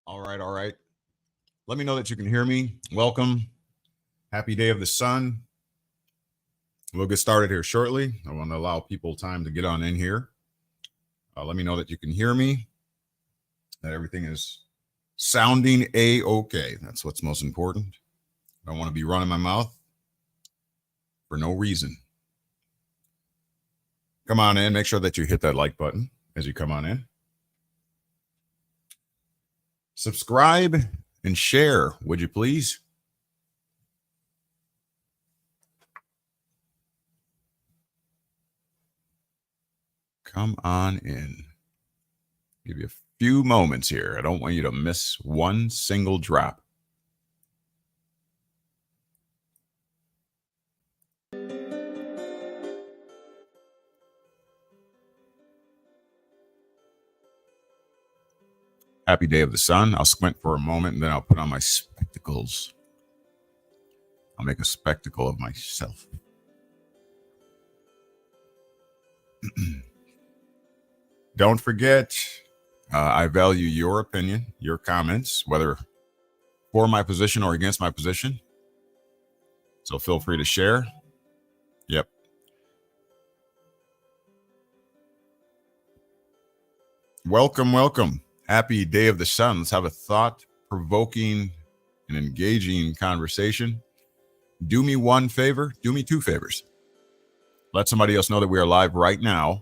All right, all right. Let me know that you can hear me. Welcome. Happy day of the sun. We'll get started here shortly. I want to allow people time to get on in here. Let me know that you can hear me, that everything is Sounding A-okay. That's what's most important. I don't want to be running my mouth for no reason. Come on in. Make sure that you hit that like button as you come on in. Subscribe and share, would you please? Come on in. Give you a few moments here. I don't want you to miss one single drop. Happy day of the sun. I'll squint for a moment and then I'll put on my spectacles. I'll make a spectacle of myself. Don't forget, I value your opinion, your comments, whether for my position or against my position. So feel free to share. Yep. Welcome, welcome. Happy day of the sun. Let's have a thought-provoking and engaging conversation. Do me one favor. Do me two favors. Let somebody else know that we are live right now.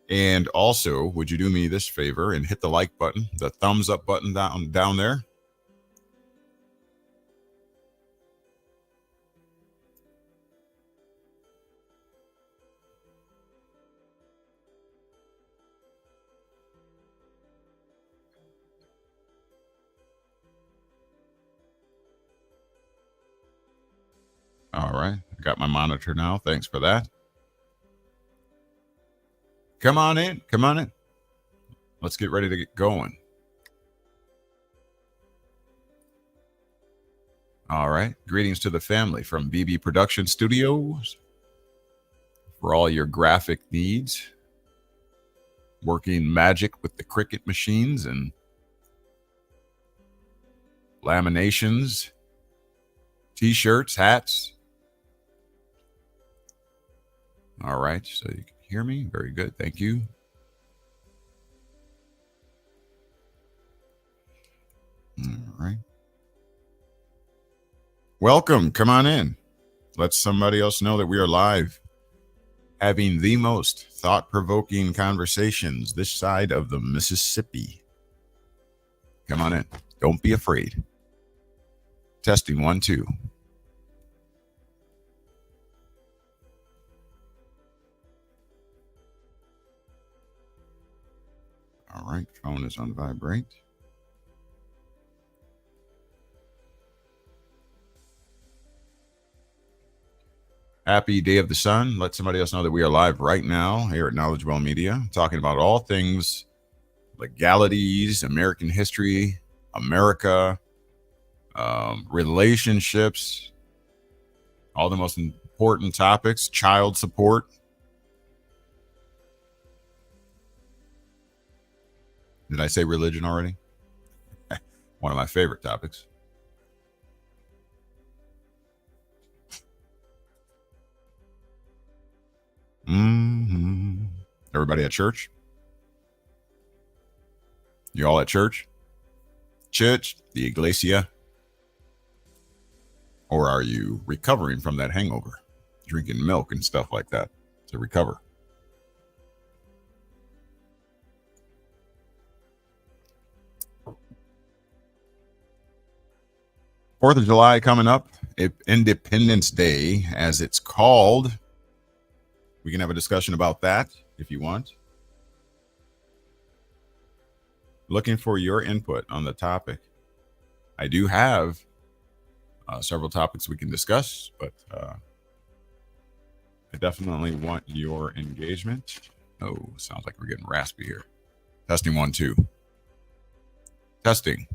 And also, would you do me this favor and hit the like button, the thumbs up button down there? All right. I got my monitor now. Thanks for that. Come on in. Come on in. Let's get ready to get going. All right. Greetings to the family from BB Production Studios for all your graphic needs. Working magic with the Cricut machines and laminations, t-shirts, hats. All right. So you can hear me. Very good. Thank you. All right. Welcome. Come on in. Let somebody else know that we are live, having the most thought-provoking conversations this side of the Mississippi. Come on in. Don't be afraid. Testing 1, 2. All right. Phone is on vibrate. Happy day of the sun. Let somebody else know that we are live right now here at KnowledgeWell Media, talking about all things legalities, American history, America, relationships, all the most important topics, child support. Did I say religion already? One of my favorite topics. Everybody at church? You all at church? Church, the iglesia? Or are you recovering from that hangover, drinking milk and stuff like that to recover? Fourth of July coming up, Independence Day, as it's called. We can have a discussion about that if you want. Looking for your input on the topic. I do have several topics we can discuss, but I definitely want your engagement. Oh, sounds like we're getting raspy here. Testing 1, 2. Testing.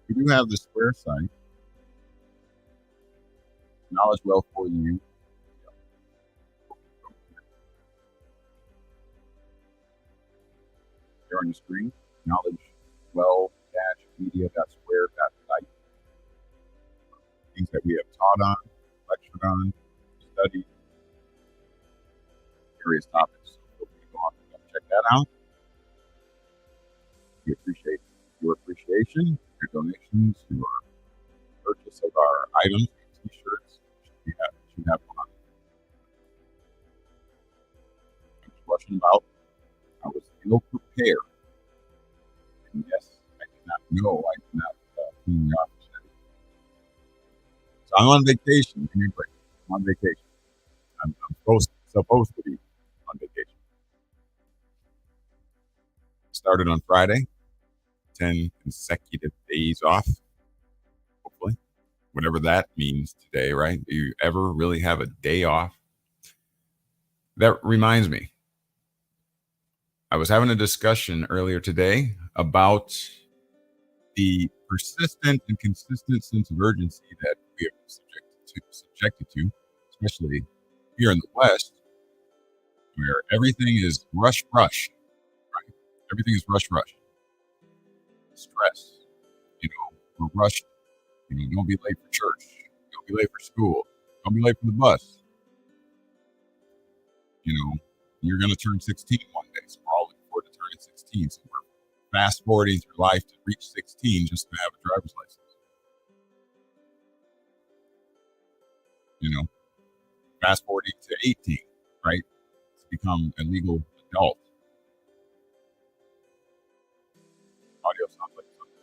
We do have the Square site, KnowledgeWell for you. Here on your screen, KnowledgeWell-media.square.site. things that we have taught on, lectured on, studied, various topics. So feel free to go on and check that out. We appreciate your appreciation, your donations, your purchase of our items, t-shirts. Should have one. I was rushing about. I was ill prepared. And yes, I did not know. I did not clean the office. So I'm on vacation. Give me a break. I'm on vacation. I'm supposed to be on vacation. Started on Friday. 10 consecutive days off. Hopefully. Whatever that means today, right? Do you ever really have a day off? That reminds me. I was having a discussion earlier today about the persistent and consistent sense of urgency that we are subjected to, especially here in the West, where everything is rush, right? Everything is rush. Stress. We're rushed. Don't be late for church. Don't be late for school. Don't be late for the bus. You're going to turn 16 one day, so we're all looking forward to turning 16. So we're fast forwarding through life to reach 16 just to have a driver's license. Fast forwarding to 18, right? To become a legal adult. Audio sounds like something.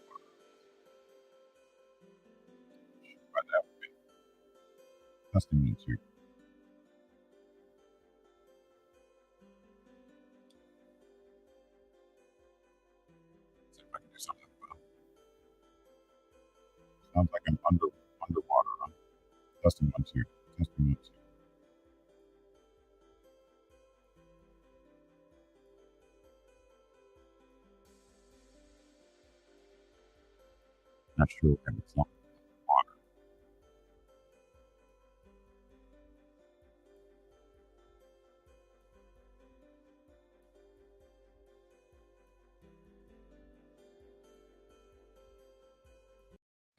But that would be testing 1, 2. See if I can do something. Sounds like I'm underwater. Huh? Testing 1, 2. Testing 1, 2. Not sure if it's not water.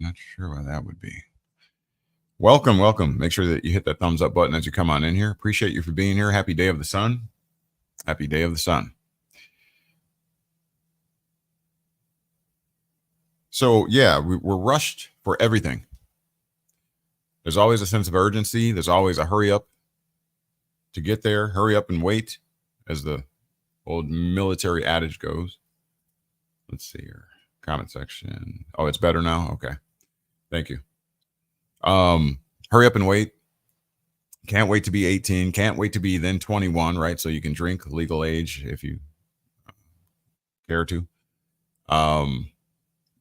Not sure why that would be. Welcome. Make sure that you hit that thumbs up button as you come on in here. Appreciate you for being here. Happy day of the sun. Happy day of the sun. So yeah, we're rushed for everything. There's always a sense of urgency. There's always a hurry up to get there. Hurry up and wait, as the old military adage goes. Let's see here. Comment section. Oh, it's better now? Okay. Thank you. Hurry up and wait. Can't wait to be 18. Can't wait to be then 21, right? So you can drink legal age if you care to.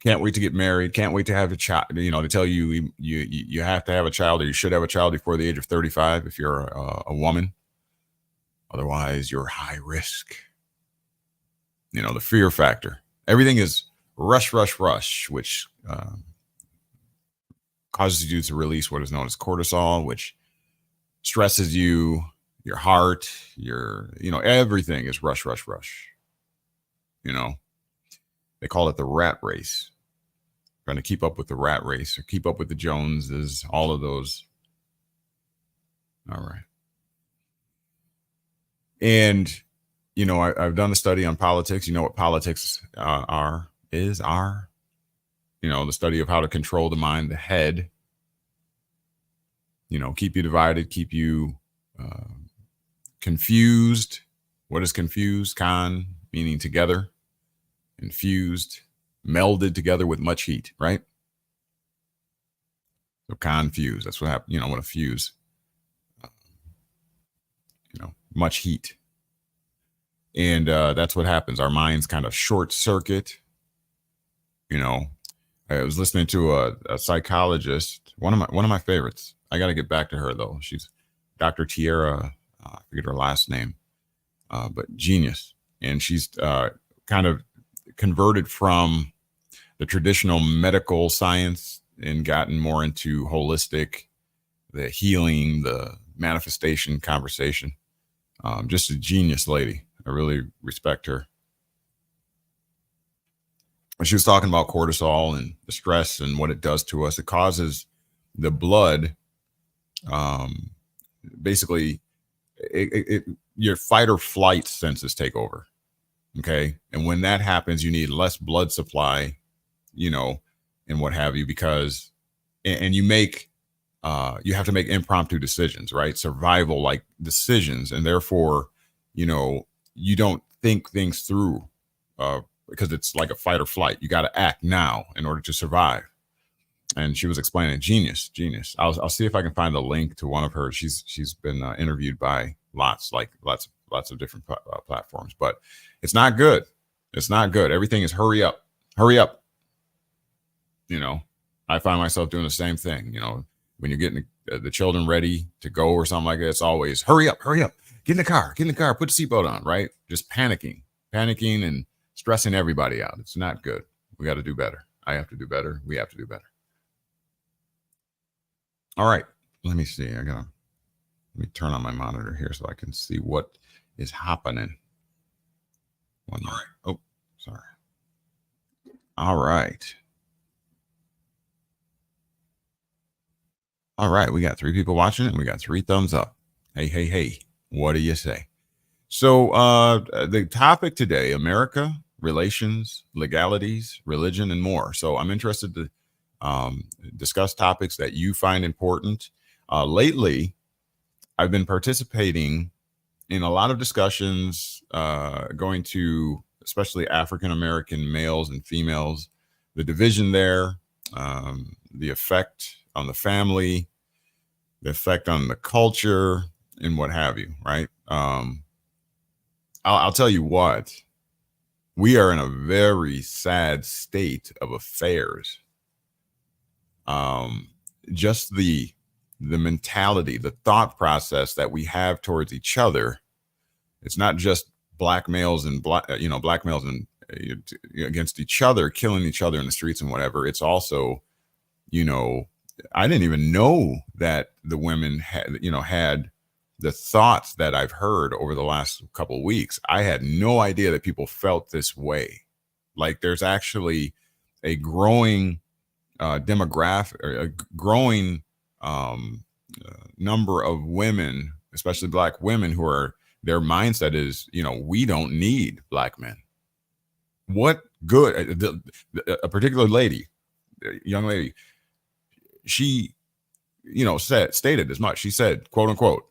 Can't wait to get married. Can't wait to have a child. To tell you you have to have a child, or you should have a child before the age of 35 if you're a woman. Otherwise, you're high risk. The fear factor. Everything is rush, which causes you to release what is known as cortisol, which stresses you, your heart, everything is rush. They call it the rat race. Trying to keep up with the rat race or keep up with the Joneses, all of those. All right. And, I've done a study on politics. You know what politics are? The study of how to control the mind, the head, keep you divided, keep you confused. What is confused? Con, meaning together, and fused, melded together with much heat, right? So confused. That's what happened. What a fuse. Much heat. And that's what happens. Our minds kind of short circuit. I was listening to a psychologist, one of my favorites. I got to get back to her though. She's Dr. Tierra. I forget her last name, but genius. And she's kind of converted from the traditional medical science and gotten more into holistic, the healing, the manifestation conversation. Just a genius lady. I really respect her. She was talking about cortisol and the stress and what it does to us. It causes the blood, basically, your fight or flight senses take over. Okay. And when that happens, you need less blood supply, and what have you, because, and you make, you have to make impromptu decisions, right? Survival like decisions. And therefore, you don't think things through, because it's like a fight or flight. You got to act now in order to survive. And she was explaining genius. I'll see if I can find the link to one of her. She's been interviewed by lots of different platforms, but it's not good. It's not good. Everything is hurry up. I find myself doing the same thing. When you're getting the children ready to go or something like that, it's always hurry up, get in the car, put the seatbelt on, right? Just panicking and stressing everybody out. It's not good. We got to do better. I have to do better. We have to do better. All right. Let me see. Let me turn on my monitor here so I can see what is happening. All right. Oh, sorry. All right. All right. We got 3 people watching it and we got 3 thumbs up. Hey. What do you say? So the topic today, America, relations, legalities, religion, and more. So I'm interested to discuss topics that you find important. Lately, I've been participating in a lot of discussions, going to especially African-American males and females, the division there, the effect on the family, the effect on the culture, and what have you, right? I'll tell you what, we are in a very sad state of affairs. Just the mentality, the thought process that we have towards each other. It's not just black males and black males and against each other, killing each other in the streets and whatever. It's also, I didn't even know that the women had the thoughts that I've heard over the last couple of weeks. I had no idea that people felt this way. Like there's actually a growing demographic, or a growing number of women, especially black women, who are, their mindset is, we don't need black men. What good? A particular lady, young lady, she, stated as much. She said, quote unquote,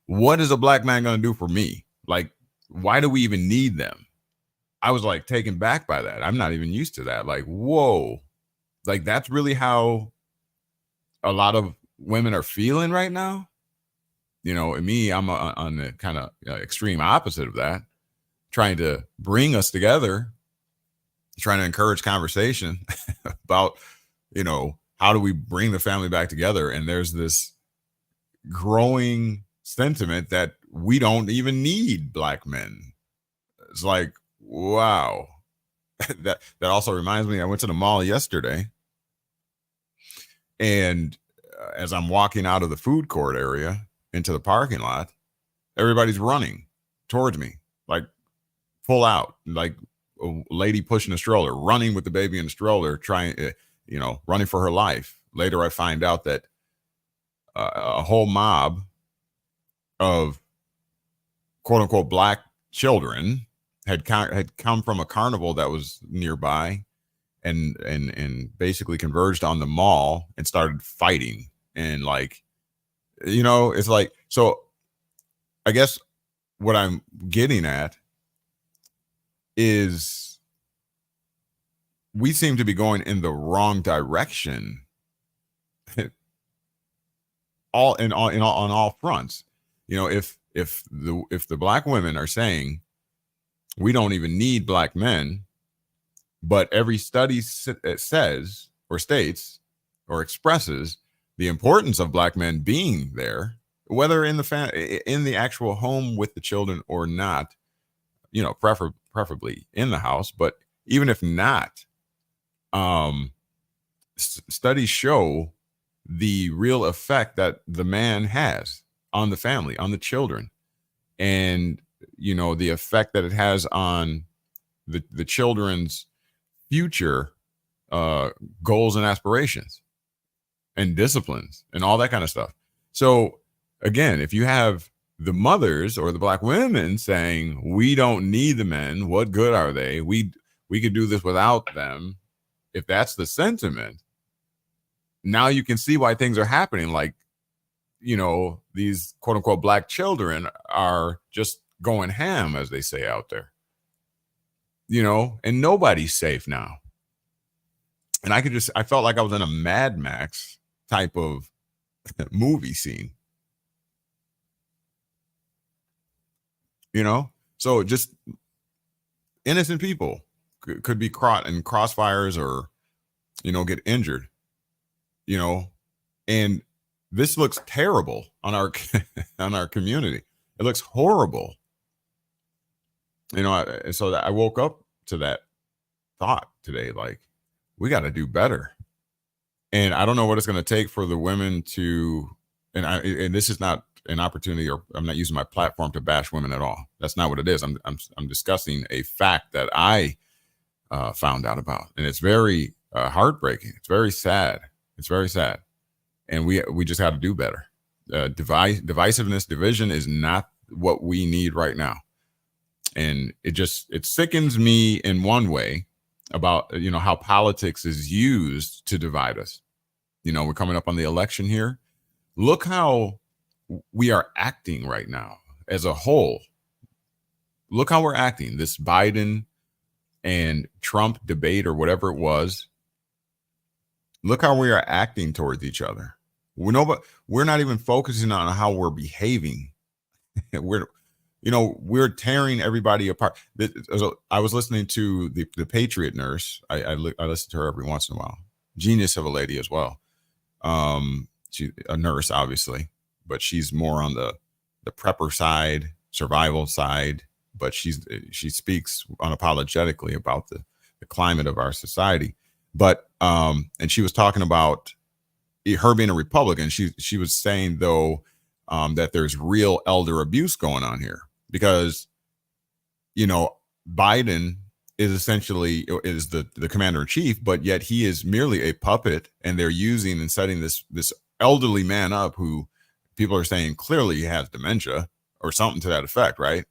"What is a black man going to do for me? Like, why do we even need them?" I was like taken back by that. I'm not even used to that. Like, whoa, like that's really how a lot of women are feeling right now. And me, I'm on the kind of extreme opposite of that, trying to bring us together, trying to encourage conversation about, how do we bring the family back together? And there's this growing sentiment that we don't even need black men. It's like, wow. that also reminds me, I went to the mall yesterday, and as I'm walking out of the food court area into the parking lot, everybody's running towards me, like full out, like a lady pushing a stroller, running with the baby in the stroller, trying, running for her life. Later, I find out that a whole mob of quote unquote black children had come from a carnival that was nearby, and basically converged on the mall and started fighting. And it's like, so I guess what I'm getting at is we seem to be going in the wrong direction on all fronts. If the black women are saying we don't even need black men, but every study says or states or expresses the importance of black men being there, whether in the actual home with the children or not, preferably in the house. But even if not, studies show the real effect that the man has on the family, on the children, and the effect that it has on the children's future goals and aspirations. and disciplines and all that kind of stuff. So again, if you have the mothers or the black women saying, we don't need the men, what good are they? We could do this without them. If that's the sentiment, now you can see why things are happening. Like, these quote unquote black children are just going ham, as they say out there, and nobody's safe now. And I felt like I was in a Mad Max type of movie scene, so just innocent people could be caught in crossfires or, get injured, and this looks terrible on our on our community. It looks horrible. So I woke up to that thought today, like, we got to do better. And I don't know what it's going to take for the women to, and this is not an opportunity, or I'm not using my platform to bash women at all. That's not what it is. I'm discussing a fact that I found out about, and it's very heartbreaking. It's very sad. It's very sad. And we just got to do better. Divisiveness, division is not what we need right now. And it sickens me in one way about, how politics is used to divide us. We're coming up on the election here. Look how we are acting right now as a whole. Look how we're acting. This Biden and Trump debate, or whatever it was. Look how we are acting towards each other. We're not even focusing on how we're behaving. We're tearing everybody apart. I was listening to the Patriot nurse. I listen to her every once in a while. Genius of a lady as well. She's a nurse, obviously, but she's more on the prepper side, survival side. But she speaks unapologetically about the climate of our society. But and she was talking about her being a Republican. She was saying, though, that there's real elder abuse going on here, because Biden is essentially the commander in chief, but yet he is merely a puppet, and they're using and setting this elderly man up who people are saying clearly he has dementia or something to that effect, right?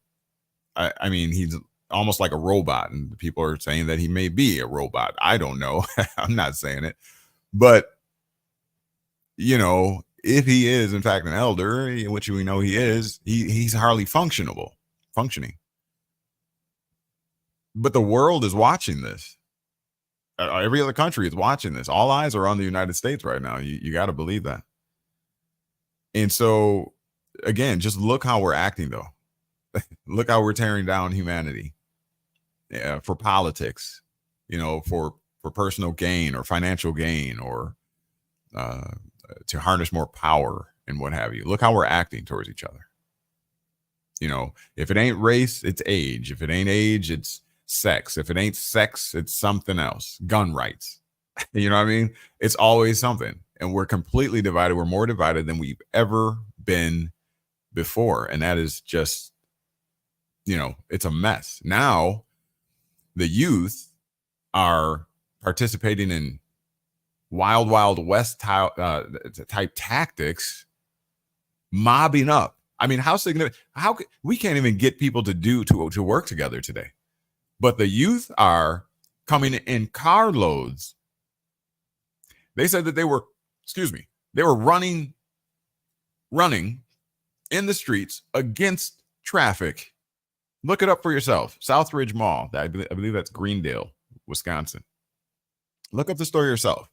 I mean, he's almost like a robot, and people are saying that he may be a robot. I don't know. I'm not saying it, but if he is in fact an elder, which we know he is, he's hardly functioning. But the world is watching this. Every other country is watching this. All eyes are on the United States right now. You got to believe that. And so, again, just look how we're acting, though. Look how we're tearing down humanity for politics, for personal gain or financial gain, or to harness more power and what have you. Look how we're acting towards each other. If it ain't race, it's age. If it ain't age, it's sex. If it ain't sex, it's something else. Gun rights. You know what I mean? It's always something. And we're completely divided. We're more divided than we've ever been before. And that is just, it's a mess. Now, the youth are participating in wild, wild west type tactics, mobbing up. I mean, how significant? We can't even get people to work together today, but the youth are coming in carloads. They said that they were running in the streets against traffic. Look it up for yourself. Southridge Mall. I believe that's Greendale, Wisconsin. Look up the story yourself.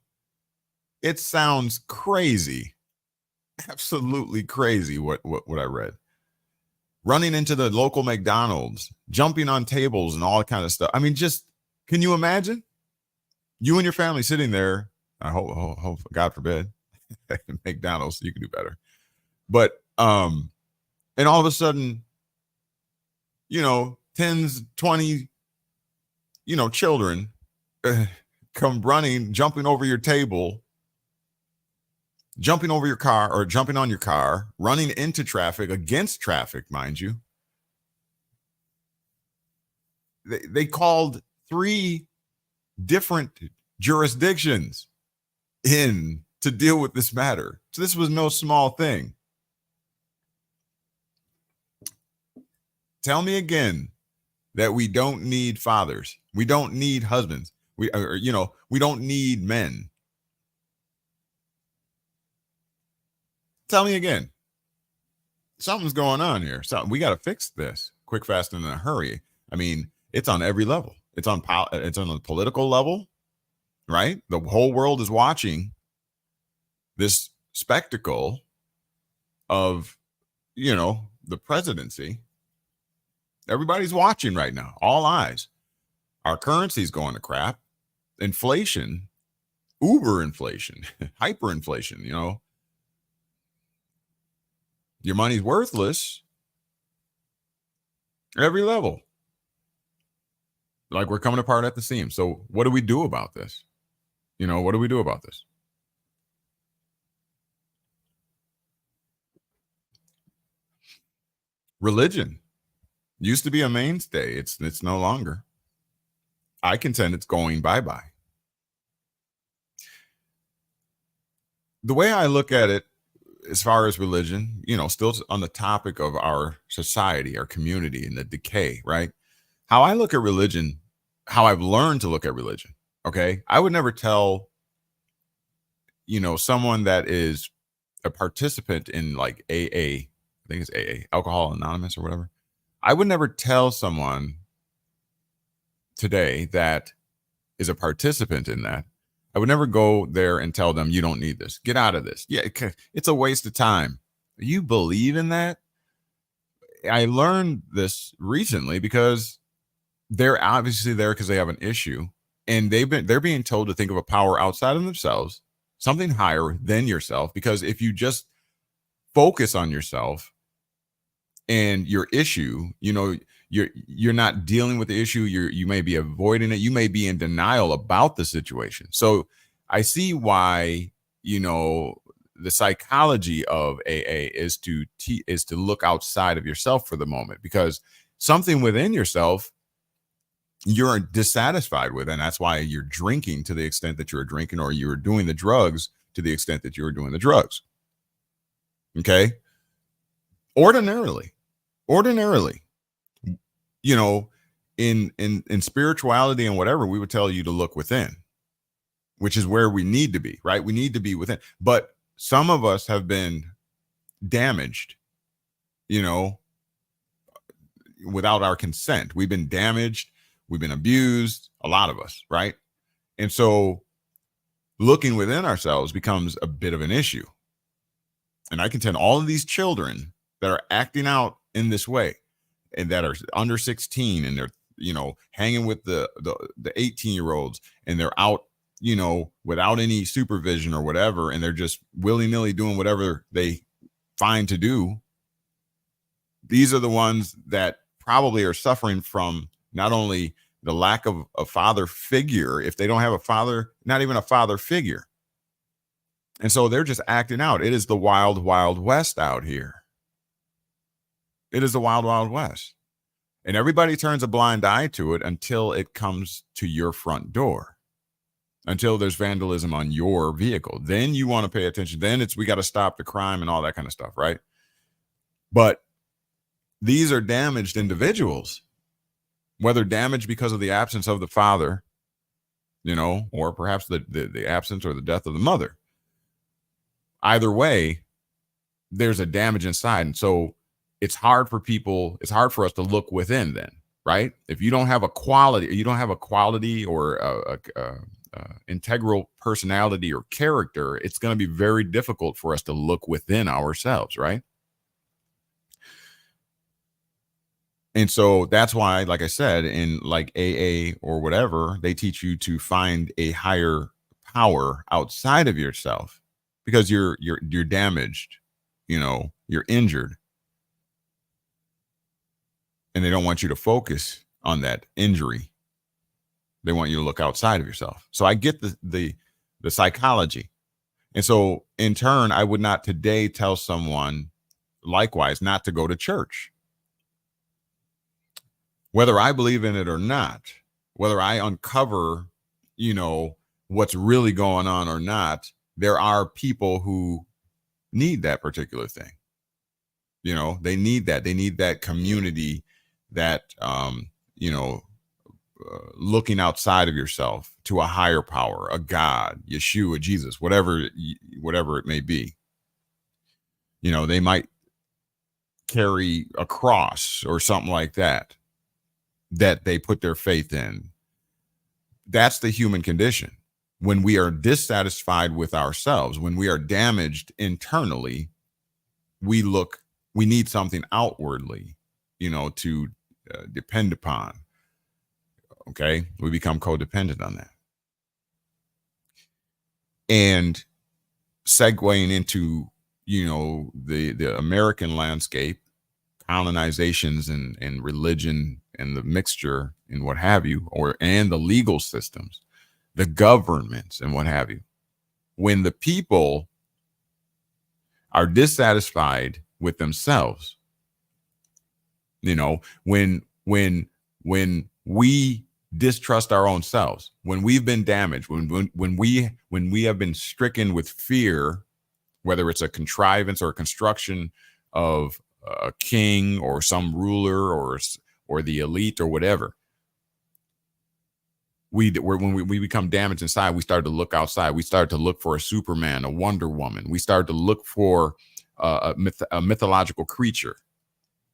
It sounds crazy. Absolutely crazy what I read. Running into the local McDonald's, jumping on tables and all that kind of stuff. I mean, just, can you imagine? You and your family sitting there, I hope God forbid, McDonald's, you can do better. But, and all of a sudden, 10s, 20, children come running, jumping over your table, jumping over your car, or jumping on your car, running into traffic, against traffic, mind you. They called 3 different jurisdictions in to deal with this matter. So this was no small thing. Tell me again that we don't need fathers. We don't need husbands. We don't need men. Tell me again. Something's going on here. So we got to fix this quick, fast, and in a hurry. I mean, it's on every level. It's on the political level, right? The whole world is watching this spectacle of, the presidency. Everybody's watching right now. All eyes. Our currency's going to crap. Inflation, uber inflation, hyperinflation, your money's worthless. Every level. Like we're coming apart at the seams. So what do we do about this? What do we do about this? Religion used to be a mainstay. It's no longer. I contend it's going bye-bye. The way I look at it, as far as religion, still on the topic of our society, our community, and the decay, right? How I look at religion, how I've learned to look at religion, okay? I would never tell, someone that is a participant in like AA, I think it's AA, Alcohol Anonymous or whatever. I would never tell someone today that is a participant in that. I would never go there and tell them, you don't need this. Get out of this. Yeah, it's a waste of time. You believe in that? I learned this recently because they're obviously there because they have an issue, and they're being told to think of a power outside of themselves, something higher than yourself. Because if you just focus on yourself and your issue, you're not dealing with the issue. You may be avoiding it. You may be in denial about the situation. So I see why, the psychology of AA is to look outside of yourself for the moment, because something within yourself you're dissatisfied with, and that's why you're drinking to the extent that you're drinking, or you're doing the drugs to the extent that you're doing the drugs. Okay. Ordinarily, in spirituality and whatever, we would tell you to look within, which is where we need to be, right? We need to be within. But some of us have been damaged, without our consent. We've been damaged. We've been abused, a lot of us, right? And so looking within ourselves becomes a bit of an issue. And I contend all of these children that are acting out in this way and that are under 16 and they're, hanging with the 18-year-olds, and they're out, without any supervision or whatever, and they're just willy-nilly doing whatever they find to do. These are the ones that probably are suffering from not only the lack of a father figure, if they don't have a father, not even a father figure. And so they're just acting out. It is the wild, wild west out here. It is the wild, wild west. And everybody turns a blind eye to it until it comes to your front door, until there's vandalism on your vehicle. Then you want to pay attention. Then we got to stop the crime and all that kind of stuff, right? But these are damaged individuals, whether damaged because of the absence of the father, or perhaps the absence or the death of the mother. Either way, there's a damage inside. And so it's hard for us to look within then, right? If you don't have a quality, or a integral personality or character, it's going to be very difficult for us to look within ourselves, right? And so that's why, like I said, in like AA or whatever, they teach you to find a higher power outside of yourself, because you're damaged, you're injured. And they don't want you to focus on that injury. They want you to look outside of yourself. So I get the psychology. And so in turn, I would not today tell someone likewise not to go to church. Whether I believe in it or not, whether I uncover, what's really going on or not, there are people who need that particular thing. You know, they need that community, that looking outside of yourself to a higher power, a God, Yeshua, Jesus, whatever it may be. You know, they might carry a cross or something like that they put their faith in. That's the human condition. When we are dissatisfied with ourselves, when we are damaged internally, we need something outwardly, to depend upon. Okay, we become codependent on that. And segueing into, the American landscape, colonizations and religion and the mixture and what have you, and the legal systems, the governments and what have you. When the people are dissatisfied with themselves, when we distrust our own selves, when we've been damaged, when we have been stricken with fear, whether it's a contrivance or a construction of a king or some ruler or the elite or whatever, when we become damaged inside, we start to look outside. We start to look for a Superman, a Wonder Woman. We start to look for a mythological creature,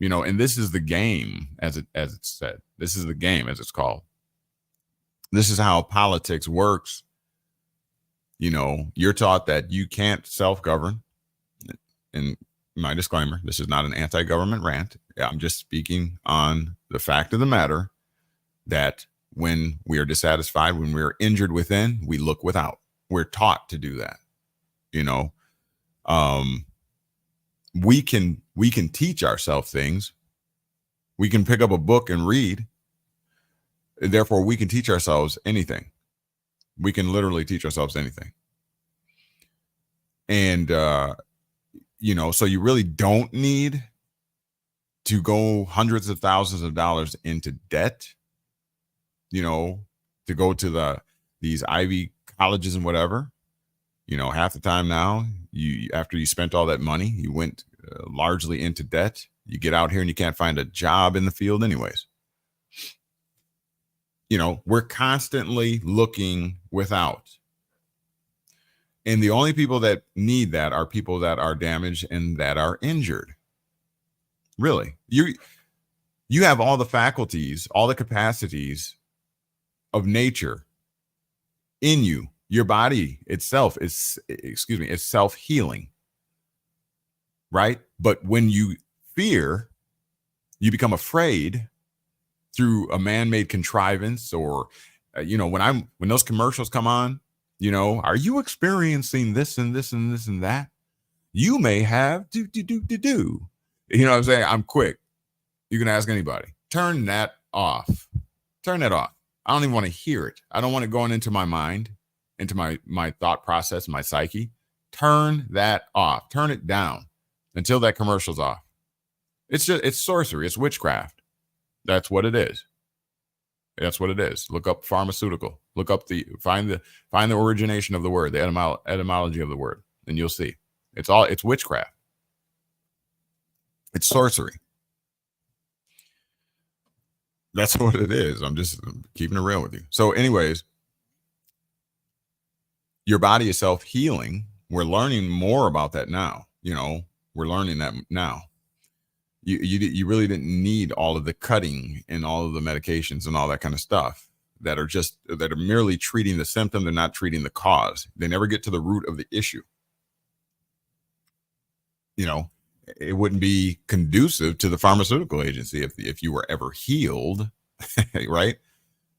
and this is the game, as it's said. This is the game, as it's called. This is how politics works. You're taught that you can't self-govern. And my disclaimer, this is not an anti-government rant. I'm just speaking on the fact of the matter that when we are dissatisfied, when we are injured within, we look without. We're taught to do that. We can teach ourselves things. We can pick up a book and read. Therefore, we can teach ourselves anything. We can literally teach ourselves anything. And, so you really don't need to go hundreds of thousands of dollars into debt, to go to these Ivy colleges and whatever. Half the time now, after you spent all that money, you went largely into debt. You get out here and you can't find a job in the field anyways. We're constantly looking without. And the only people that need that are people that are damaged and that are injured. Really. You have all the faculties, all the capacities of nature in you. Your body itself is self-healing. Right? But when you fear, you become afraid through a man-made contrivance, or when those commercials come on, are you experiencing this and this and this and that? You may have do. You know what I'm saying? I'm quick. You can ask anybody. Turn that off. Turn that off. I don't even want to hear it. I don't want it going into my mind, into my thought process, my psyche. Turn that off. Turn it down until that commercial's off. It's sorcery. It's witchcraft. That's what it is. That's what it is. Look up pharmaceutical. Look up find the origination of the word, the etymology of the word, and you'll see. It's witchcraft. It's sorcery. That's what it is. I'm just keeping it real with you. So anyways, your body is self-healing. We're learning more about that now. We're learning that now. You really didn't need all of the cutting and all of the medications and all that kind of stuff that are merely treating the symptom. They're not treating the cause. They never get to the root of the issue. It wouldn't be conducive to the pharmaceutical agency if you were ever healed, right?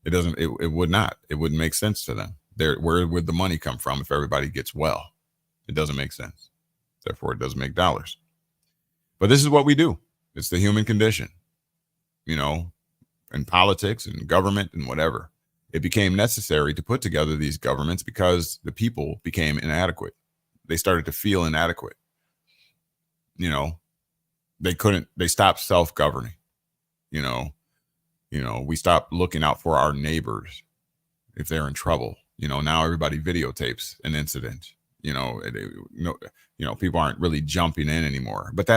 It would not. It wouldn't make sense to them. Where would the money come from if everybody gets well? It doesn't make sense. Therefore, it doesn't make dollars. But this is what we do. It's the human condition, in politics and government and whatever. It became necessary to put together these governments because the people became inadequate. They started to feel inadequate. They stopped self-governing. We stopped looking out for our neighbors if they're in trouble. Now everybody videotapes an incident. People aren't really jumping in anymore. But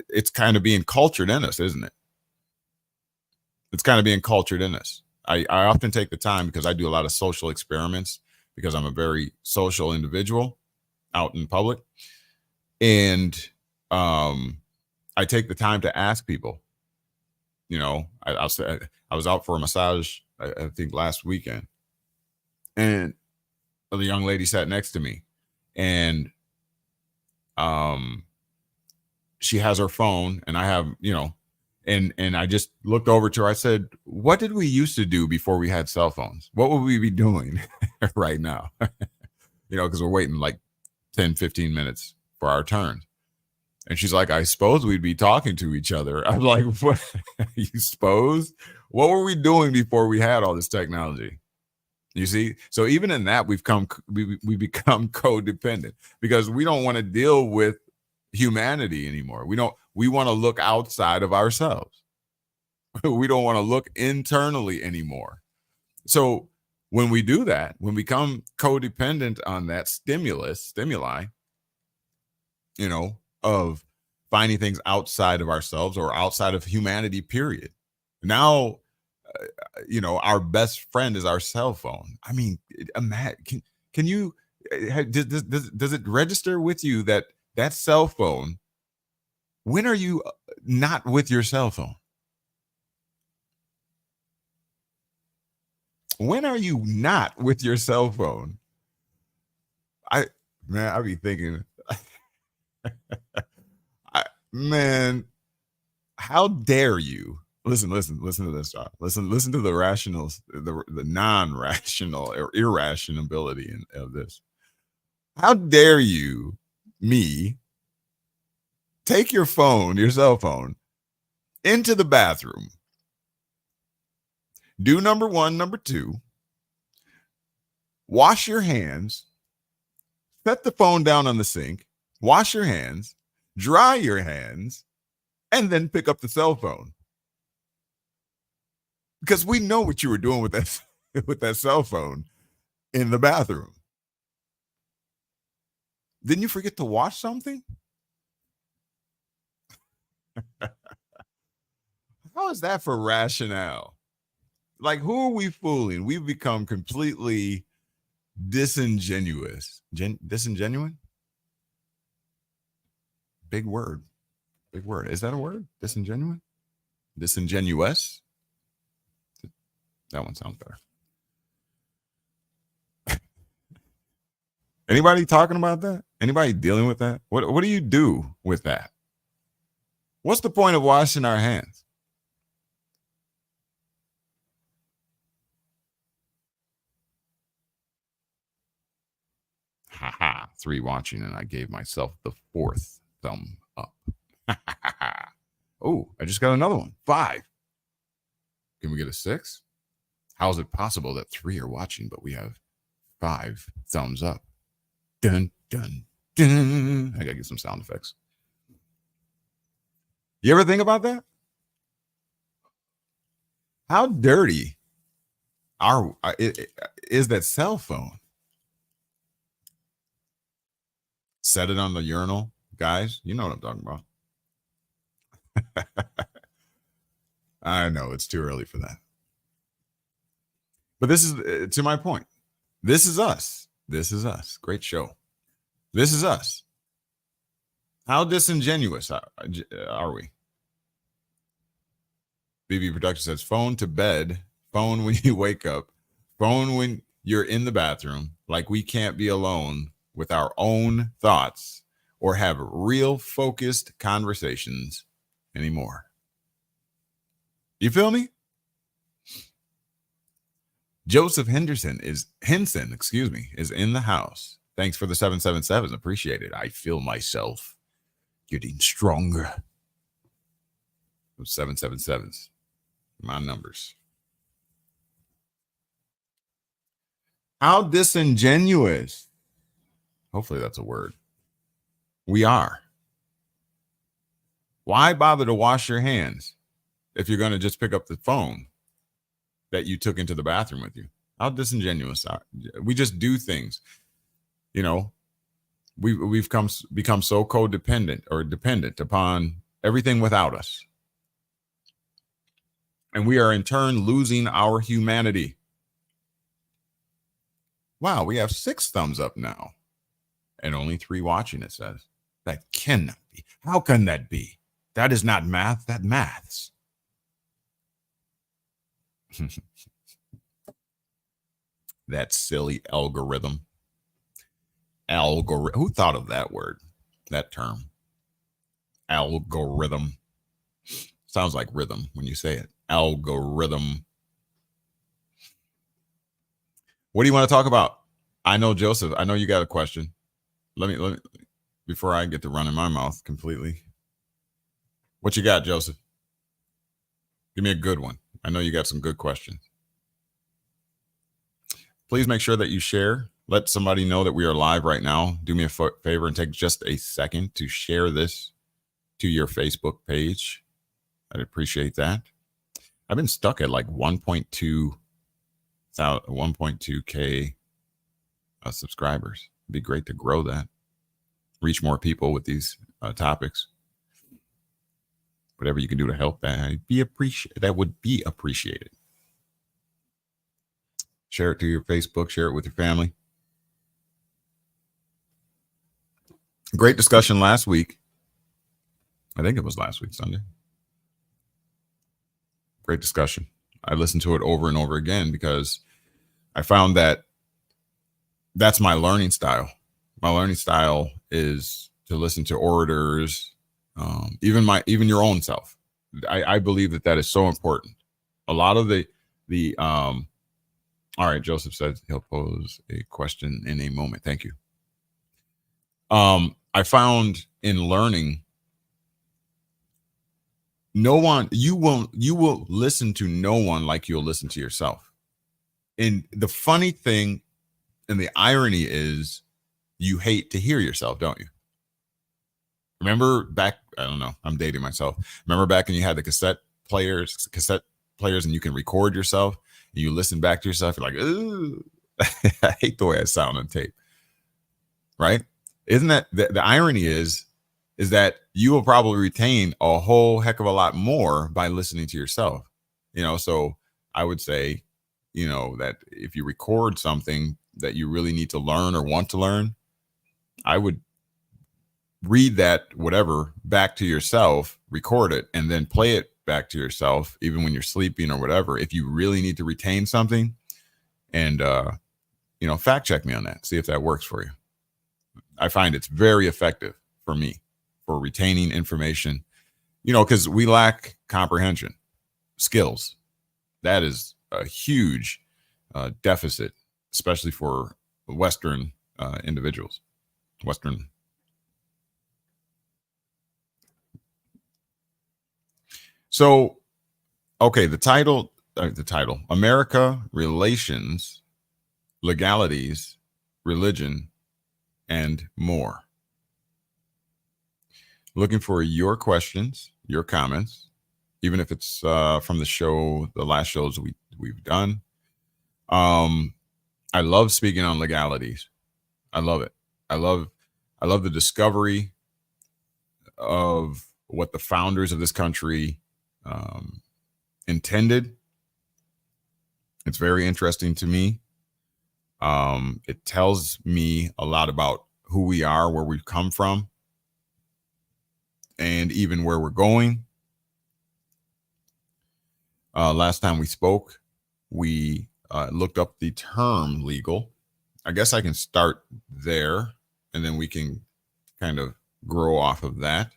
it's kind of being cultured in us, isn't it? It's kind of being cultured in us. I often take the time, because I do a lot of social experiments, because I'm a very social individual out in public. And I take the time to ask people, I was out for a massage, I think last weekend, and the young lady sat next to me, and she has her phone, and I have, and I just looked over to her. I said, what did we used to do before we had cell phones? What would we be doing right now? Because we're waiting like 10, 15 minutes for our turn. And she's like, I suppose we'd be talking to each other. I'm like, what? You suppose? What were we doing before we had all this technology? You see? So even in that, we become codependent, because we don't want to deal with humanity anymore. We want to look outside of ourselves. We don't want to look internally anymore. So when we do that, when we become codependent on that stimuli, of finding things outside of ourselves or outside of humanity, period. Now, our best friend is our cell phone. I mean, can you, does it register with you that cell phone, when are you not with your cell phone? When are you not with your cell phone? I be thinking, man, how dare you? Listen to this, John. Listen to the rationals, the non-rational or irrationality of this. How dare you, me, take your cell phone, into the bathroom, do number one, number two, wash your hands, set the phone down on the sink, wash your hands, dry your hands, and then pick up the cell phone. Because we know what you were doing with that cell phone in the bathroom. Didn't you forget to wash something? How is that for rationale? Like, who are we fooling? We've become completely disingenuous. Disingenuine? Big word. Is that a word? Disingenuine? Disingenuous? That one sounds better. Anybody talking about that? Anybody dealing with that? What do you do with that? What's the point of washing our hands? Haha, 3 watching, and I gave myself the 4th thumb up. Oh, I just got another one. 5. Can we get a 6? How is it possible that 3 are watching, but we have 5 thumbs up? Dun, dun, dun. I gotta get some sound effects. You ever think about that? How dirty is that cell phone? Set it on the urinal, guys. You know what I'm talking about. I know it's too early for that. But this is, to my point, this is us. This is us. Great show. This is us. How disingenuous are we? BB Production says, phone to bed, phone when you wake up, phone when you're in the bathroom, like we can't be alone with our own thoughts or have real focused conversations anymore. You feel me? Joseph Henson is in the house. Thanks for the 777. Appreciate it. I feel myself getting stronger. Those 777s, my numbers. How disingenuous. Hopefully that's a word. We are. Why bother to wash your hands if you're going to just pick up the phone that you took into the bathroom with you? How disingenuous are we? Just do things. You know, we've become so codependent or dependent upon everything without us. And we are in turn losing our humanity. Wow, we have 6 thumbs up now and only 3 watching, it says. That cannot be. How can that be? That is not math, that maths. That silly algorithm. Who thought of that word, that term? Algorithm. Sounds like rhythm when you say it. Algorithm. What do you want to talk about? I know, Joseph, I know you got a question. Let me before I get to run in my mouth completely. What you got, Joseph? Give me a good one. I know you got some good questions. Please make sure that you share. Let somebody know that we are live right now. Do me a favor and take just a second to share this to your Facebook page. I'd appreciate that. I've been stuck at like 1.2K subscribers. It'd be great to grow that, reach more people with these topics. Whatever you can do to help that, that would be appreciated. Share it to your Facebook, share it with your family. Great discussion last week. I think it was last week, Sunday. Great discussion. I listened to it over and over again because I found that that's my learning style. My learning style is to listen to orators, even your own self. I believe that is so important. A lot of the all right, Joseph said he'll pose a question in a moment. Thank you. I found in learning, you will listen to no one like you'll listen to yourself. And the funny thing and the irony is you hate to hear yourself, don't you? Remember back, I don't know, I'm dating myself. Remember back when you had the cassette players and you can record yourself and you listen back to yourself, you're like, ooh, I hate the way I sound on tape. Right? Isn't that the irony is that you will probably retain a whole heck of a lot more by listening to yourself. So I would say, that if you record something that you really need to learn or want to learn, I would read that whatever back to yourself, record it, and then play it back to yourself, even when you're sleeping or whatever. If you really need to retain something, and fact check me on that, see if that works for you. I find it's very effective for me for retaining information, because we lack comprehension skills. That is a huge deficit, especially for Western individuals. So, okay, the title, America, Relations, Legalities, Religion, and More. Looking for your questions, your comments, even if it's from the last shows we've done. I love speaking on legalities. I love it. I love the discovery of what the founders of this country intended. It's very interesting to me. It tells me a lot about who we are, where we've come from, and even where we're going. Last time we spoke, we looked up the term legal. I guess I can start there, and then we can kind of grow off of that.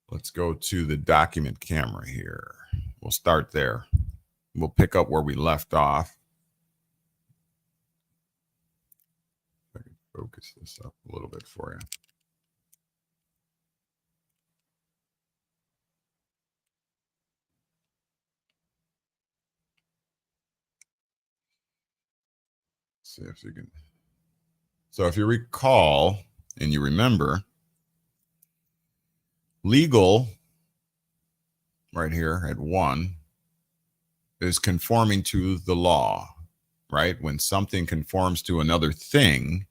Let's go to the document camera here. We'll start there. We'll pick up where we left off. If I can focus this up a little bit for you. See if you can. So if you recall and you remember, legal right here at 1 is conforming to the law, right? When something conforms to another thing,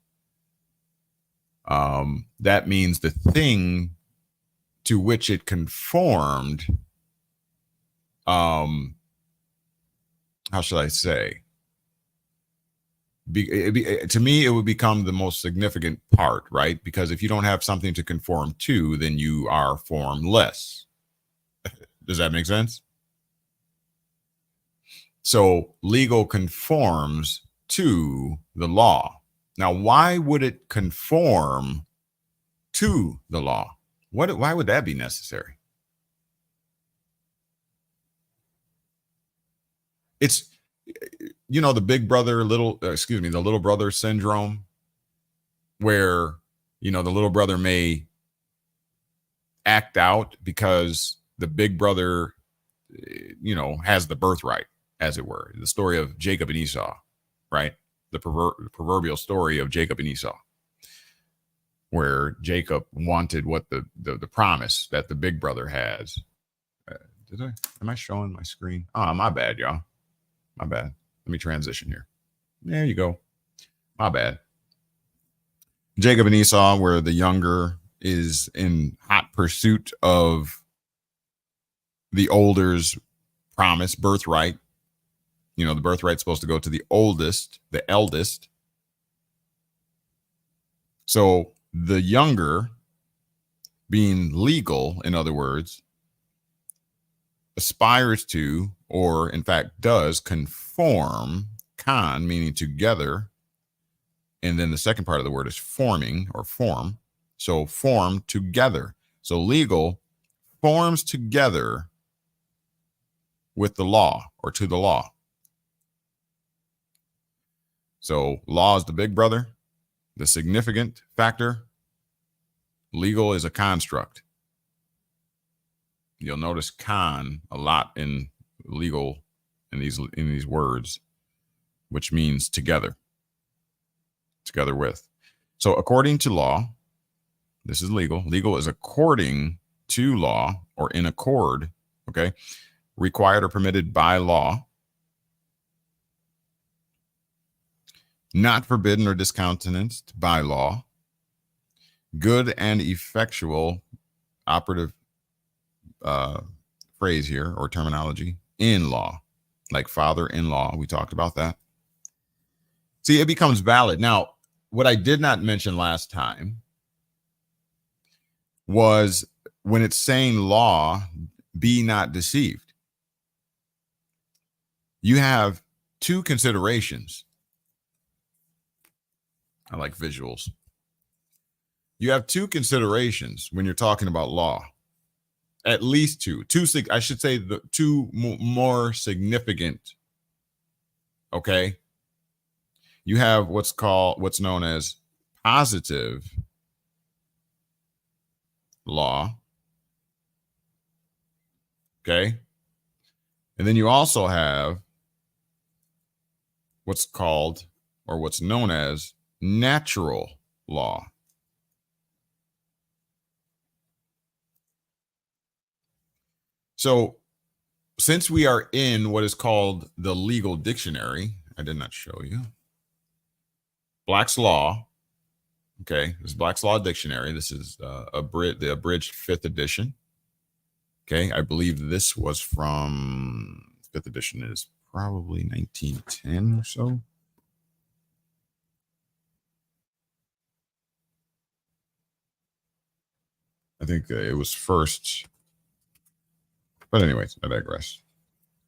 that means the thing to which it conformed, how should I say? To me, it would become the most significant part, right? Because if you don't have something to conform to, then you are formless. Does that make sense? So legal conforms to the law. Now, why would it conform to the law? Why would that be necessary? It's, the big brother, the little brother syndrome, where, the little brother may act out because the big brother, has the birthright, as it were. The story of Jacob and Esau, right? The proverbial story of Jacob and Esau, where Jacob wanted what the promise that the big brother has. Am I showing my screen? Oh, my bad, y'all. My bad. Let me transition here. There you go. My bad. Jacob and Esau, where the younger is in hot pursuit of the older's promise, birthright. The birthright's supposed to go to the eldest. So the younger, being legal, in other words, aspires to, or in fact does, conform, meaning together. And then the second part of the word is forming or form. So form together. So legal forms together with the law or to the law. So law is the big brother, the significant factor. Legal is a construct. You'll notice con a lot in legal in these words, which means together with. So according to law, this is legal. Legal is according to law or in accord, okay? Required or permitted by law. Not forbidden or discountenanced by law. Good and effectual, operative phrase here or terminology, in law, like father-in-law. We talked about that. See, it becomes valid. Now, what I did not mention last time was when it's saying law, be not deceived. You have two considerations. I like visuals. You have two considerations when you're talking about law. At least two. I should say the two more significant. Okay. You have what's known as positive law. Okay. And then you also have what's called or what's known as natural law. So since we are in what is called the legal dictionary, I did not show you. Black's Law. Okay, this is Black's Law Dictionary. This is the abridged 5th edition. Okay, I believe this was from 5th edition is probably 1910 or so. I think it was first. But anyways, I digress.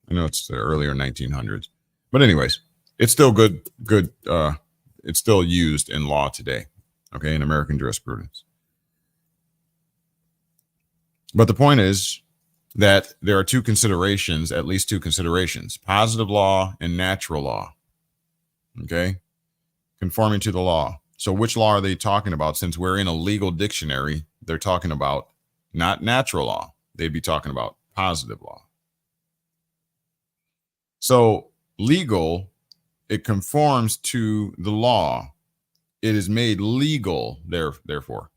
I know it's the earlier 1900s. But anyways, it's still good. It's still used in law today, okay, in American jurisprudence. But the point is that there are at least two considerations, positive law and natural law, okay, conforming to the law. So which law are they talking about? Since we're in a legal dictionary, they're talking about not natural law. They'd be talking about positive law. So legal, it conforms to the law. It is made legal, therefore.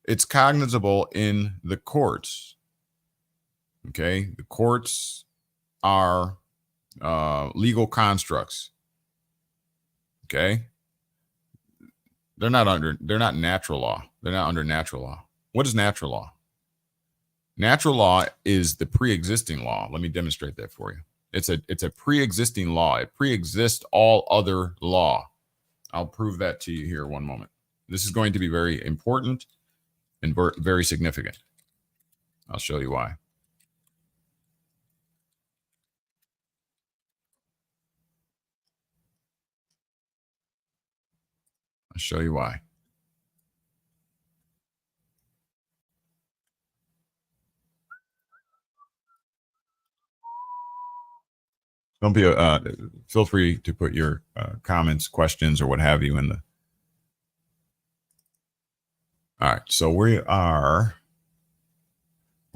It's cognizable in the courts. Okay, the courts are legal constructs. Okay. They're not natural law. They're not under natural law. What is natural law? Natural law is the pre-existing law. Let me demonstrate that for you. It's a pre-existing law. It pre-exists all other law. I'll prove that to you here one moment. This is going to be very important and very significant. I'll show you why. I'll show you why. Don't be feel free to put your comments, questions, or what have you in the. All right, so we're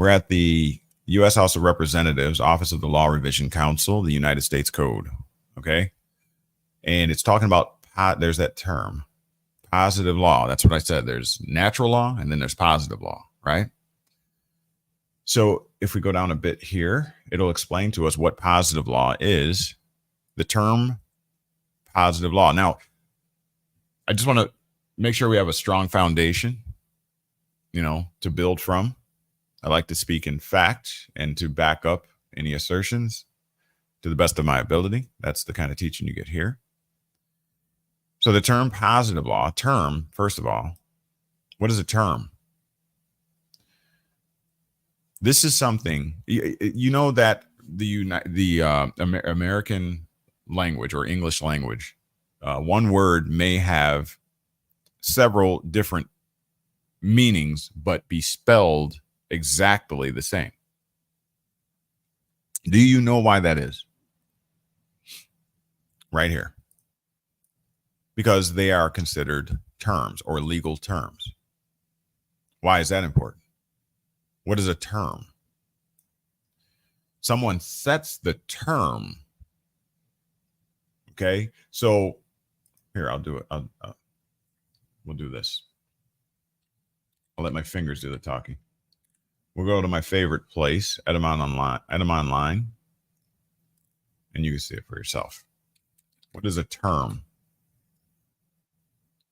at the U.S. House of Representatives, Office of the Law Revision Council, the United States Code. Okay, and it's talking about there's that term, positive law. That's what I said. There's natural law, and then there's positive law, right? So if we go down a bit here, it'll explain to us what positive law is, the term positive law. Now, I just want to make sure we have a strong foundation, to build from. I like to speak in fact and to back up any assertions to the best of my ability. That's the kind of teaching you get here. So the term positive law, first of all, what is a term? This is something, that the American language or English language, one word may have several different meanings, but be spelled exactly the same. Do you know why that is? Right here. Because they are considered terms or legal terms. Why is that important? What is a term? Someone sets the term. Okay. So here, I'll do it. We'll do this. I'll let my fingers do the talking. We'll go to my favorite place, Edem Online, and you can see it for yourself. What is a term?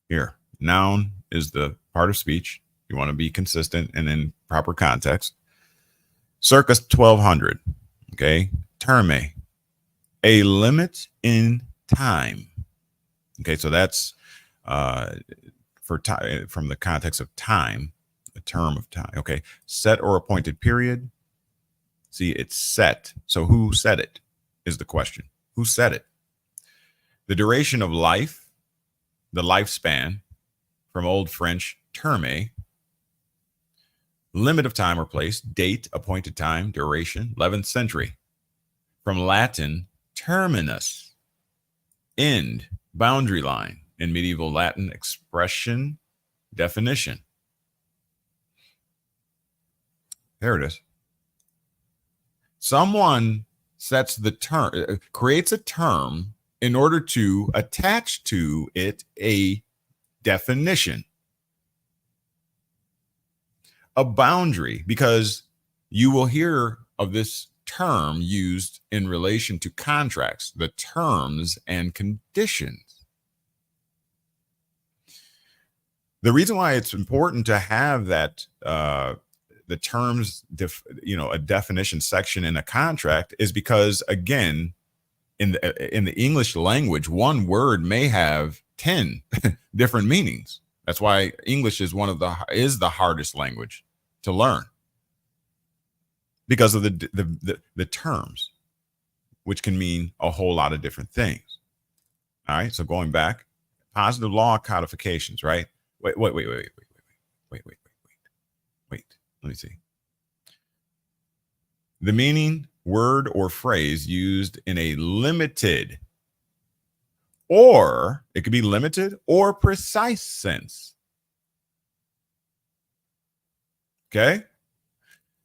Here, noun is the part of speech. You want to be consistent and in proper context. Circa 1200, okay? Terme, a limit in time. Okay, so that's for time from the context of time, a term of time. Okay, set or appointed period. See, it's set. So who set it is the question. Who set it? The duration of life, the lifespan, from Old French terme, limit of time or place, date, appointed time, duration, 11th century. From Latin terminus, end, boundary line, in medieval Latin expression, definition. There it is. Someone sets the term, creates a term in order to attach to it a definition, a boundary, because you will hear of this term used in relation to contracts, the terms and conditions. The reason why it's important to have that the terms, a definition section in a contract is because, again, in the English language, one word may have 10 different meanings. That's why English is the hardest language to learn, because of the terms, which can mean a whole lot of different things. All right. So going back, positive law codifications, right? Wait. Let me see. The meaning, word, or phrase used in a limited, or it could be limited or precise sense. Okay.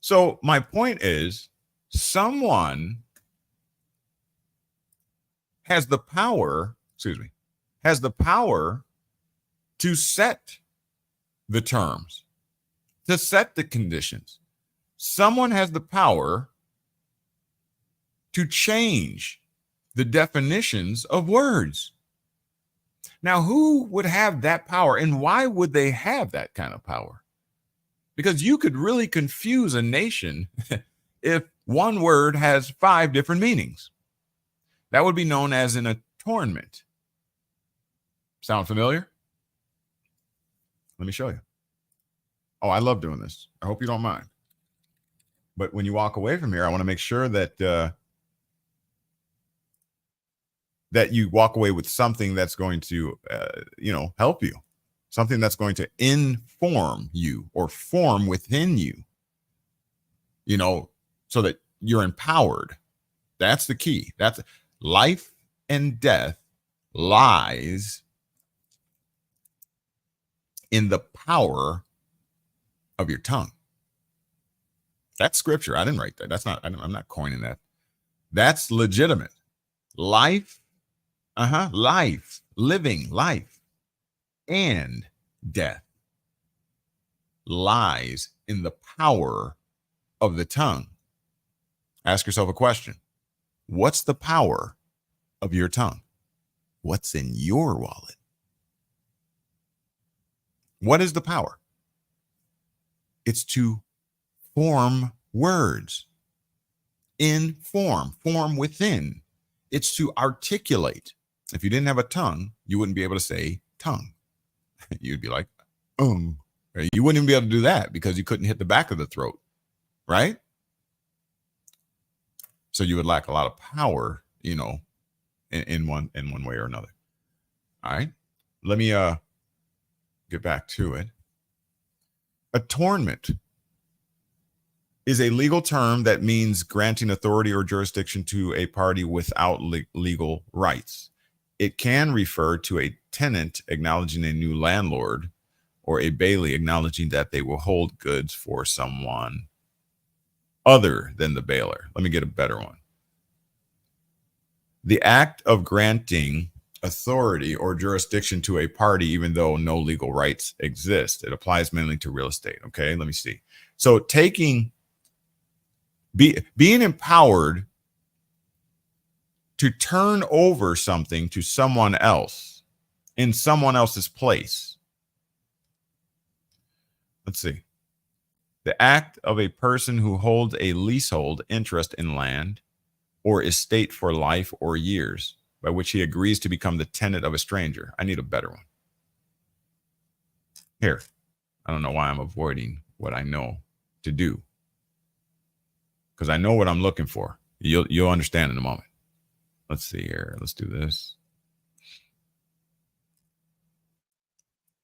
So my point is, someone has the power to set the terms, to set the conditions. Someone has the power to change the definitions of words. Now, who would have that power, and why would they have that kind of power? Because you could really confuse a nation if one word has 5 different meanings. That would be known as an attornment. Sound familiar? Let me show you. Oh, I love doing this. I hope you don't mind. But when you walk away from here, I want to make sure that that you walk away with something that's going to, help you, something that's going to inform you or form within you, so that you're empowered. That's the key. That's life and death lies in the power of your tongue. That's scripture. I didn't write that. I'm not coining that. That's legitimate. Life, living life and death lies in the power of the tongue. Ask yourself a question. What's the power of your tongue? What's in your wallet? What is the power? It's to form words. Form within. It's to articulate. If you didn't have a tongue, you wouldn't be able to say tongue. You'd be like, You wouldn't even be able to do that because you couldn't hit the back of the throat, right? So you would lack a lot of power, in one way or another. All right. Let me get back to it. Attornment is a legal term that means granting authority or jurisdiction to a party without legal rights. It can refer to a tenant acknowledging a new landlord or a bailee acknowledging that they will hold goods for someone other than the bailer. Let me get a better one. The act of granting authority or jurisdiction to a party, even though no legal rights exist. It applies mainly to real estate. Okay, let me see. So being empowered to turn over something to someone else in someone else's place. Let's see. The act of a person who holds a leasehold interest in land or estate for life or years, by which he agrees to become the tenant of a stranger. I need a better one. Here. I don't know why I'm avoiding what I know to do, because I know what I'm looking for. You'll understand in a moment. Let's see here. Let's do this.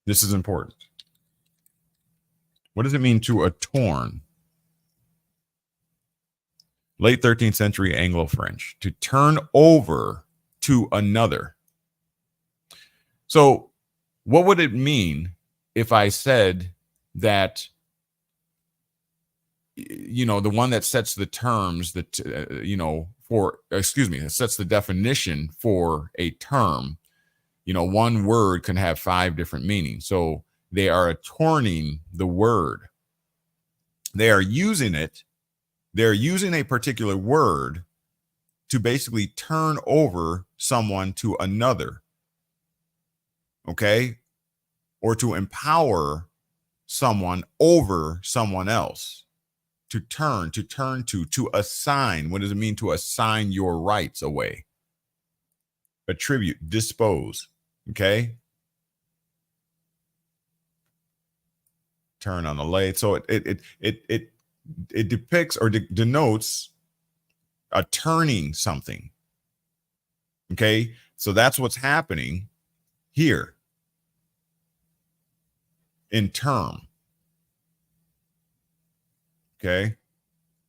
This is important. What does it mean to attorn? Late 13th century Anglo-French, to turn over to another. So what would it mean if I said that, the one that sets the terms that, that sets the definition for a term, one word can have 5 different meanings. So they are attorning the word. They are using it. They're using a particular word to basically turn over someone to another. Okay? Or to empower someone over someone else. To turn to assign. What does it mean to assign your rights away? Attribute, dispose. Okay? Turn on the lathe. So it depicts or denotes a turning something. Okay, so that's what's happening here in term. Okay,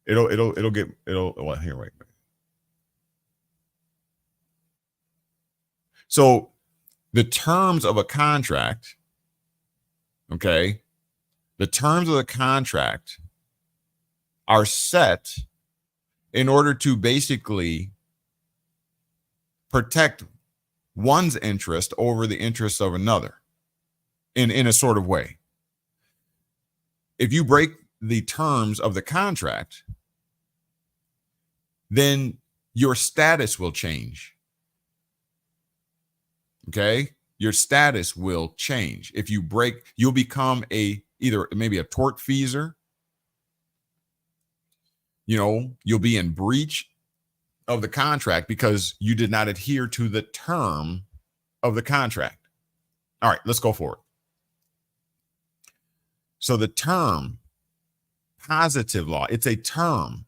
it'll well, here, wait. So the terms of a contract, okay, the terms of the contract are set in order to basically protect one's interest over the interests of another in a sort of way. If you break the terms of the contract, then your status will change. Okay? Your status will change. If you break, you'll become either maybe a tortfeasor. You'll be in breach of the contract because you did not adhere to the term of the contract. All right, let's go forward. So the term positive law, it's a term.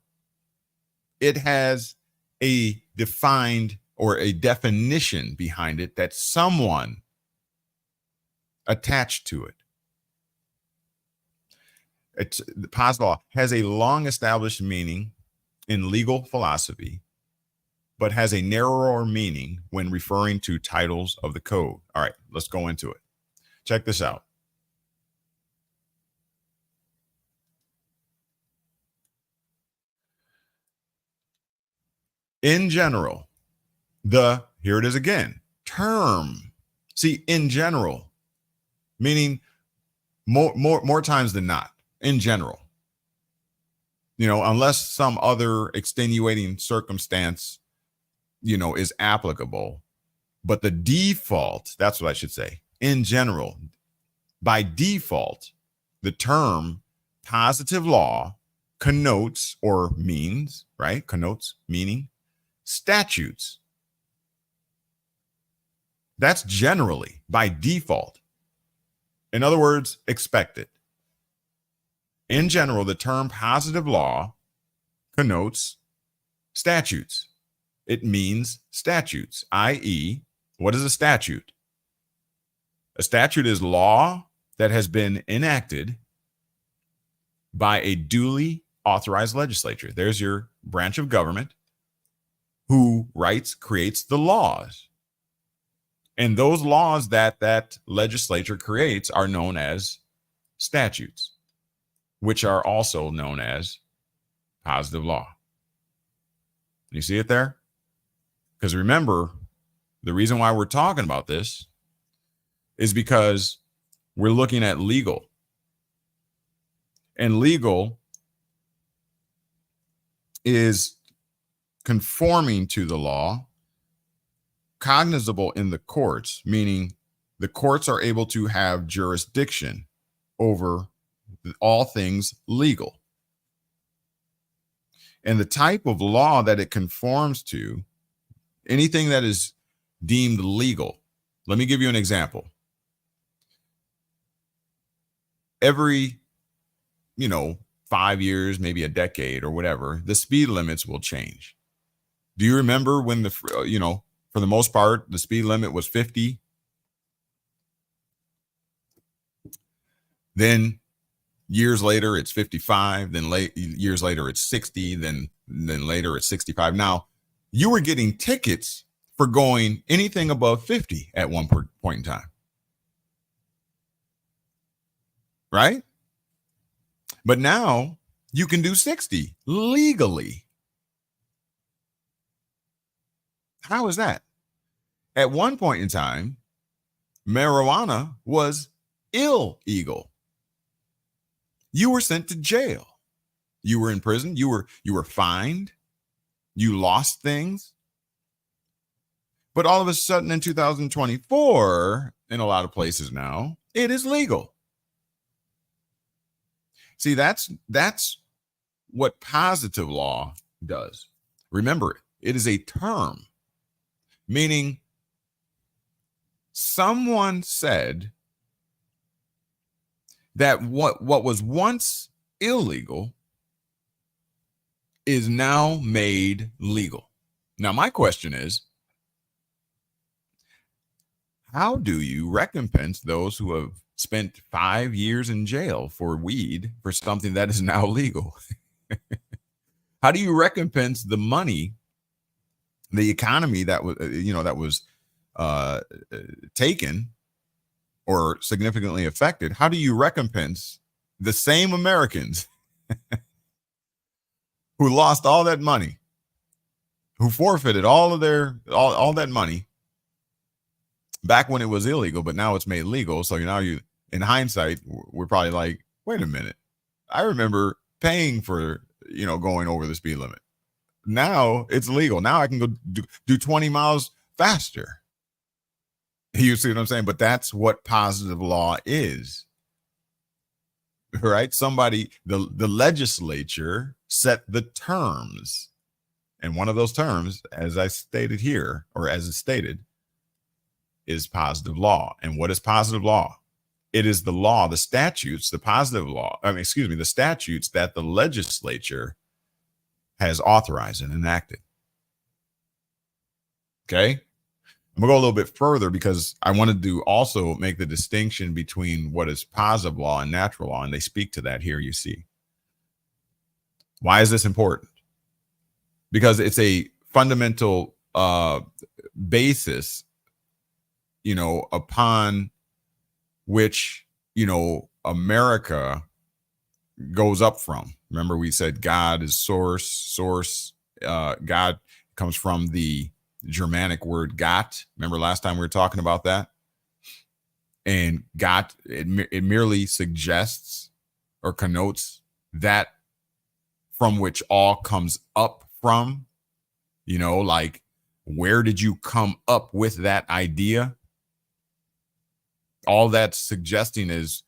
It has a defined or a definition behind it that someone attached to it. The positive law has a long established meaning in legal philosophy, but has a narrower meaning when referring to titles of the code. All right, let's go into it. Check this out. In general, here it is again, term. See, in general, meaning more times than not, in general. Unless some other extenuating circumstance, is applicable. But the default, that's what I should say, in general, by default, the term positive law connotes or means, right? Connotes meaning statutes. That's generally by default. In other words, expected. In general, the term positive law connotes statutes. It means statutes, i.e., what is a statute? A statute is law that has been enacted by a duly authorized legislature. There's your branch of government who creates the laws. And those laws that legislature creates are known as statutes, which are also known as positive law. You see it there? Because remember, the reason why we're talking about this is because we're looking at legal. And legal is conforming to the law, cognizable in the courts, meaning the courts are able to have jurisdiction over all things legal. And the type of law that it conforms to, anything that is deemed legal. Let me give you an example. Every, 5 years, maybe a decade or whatever, the speed limits will change. Do you remember when for the most part, the speed limit was 50? Then years later, it's 55. Then years later, it's 60. Then later, it's 65. Now, you were getting tickets for going anything above 50 at one point in time. Right? But now you can do 60 legally. How is that? At one point in time, marijuana was illegal. You were sent to jail. You were in prison. You were fined. You lost things. But all of a sudden in 2024, in a lot of places now, it is legal. See, that's what positive law does. Remember, it is a term, meaning someone said that what was once illegal is now made legal. Now, my question is, how do you recompense those who have spent 5 years in jail for weed for something that is now legal? How do you recompense the money, the economy that was taken or significantly affected? How do you recompense the same Americans who lost all that money, who forfeited all that money back when it was illegal, but now it's made legal? So now in hindsight, we're probably like, wait a minute, I remember paying for going over the speed limit. Now it's legal. Now I can go do 20 miles faster. You see what I'm saying? But that's what positive law is. Right? The legislature set the terms. And one of those terms, as I stated here, or as it's stated, is positive law. And what is positive law? It is the law, the statutes, the the statutes that the legislature has authorized and enacted. Okay? I'm gonna go a little bit further because I wanted to also make the distinction between what is positive law and natural law, and they speak to that here, you see. Why is this important? Because it's a fundamental basis, upon which, America goes up from. Remember, we said God is source. God comes from the Germanic word Gott. Remember last time we were talking about that? And Gott, it merely suggests or connotes that from which all comes up from, like, where did you come up with that idea? All that's suggesting is,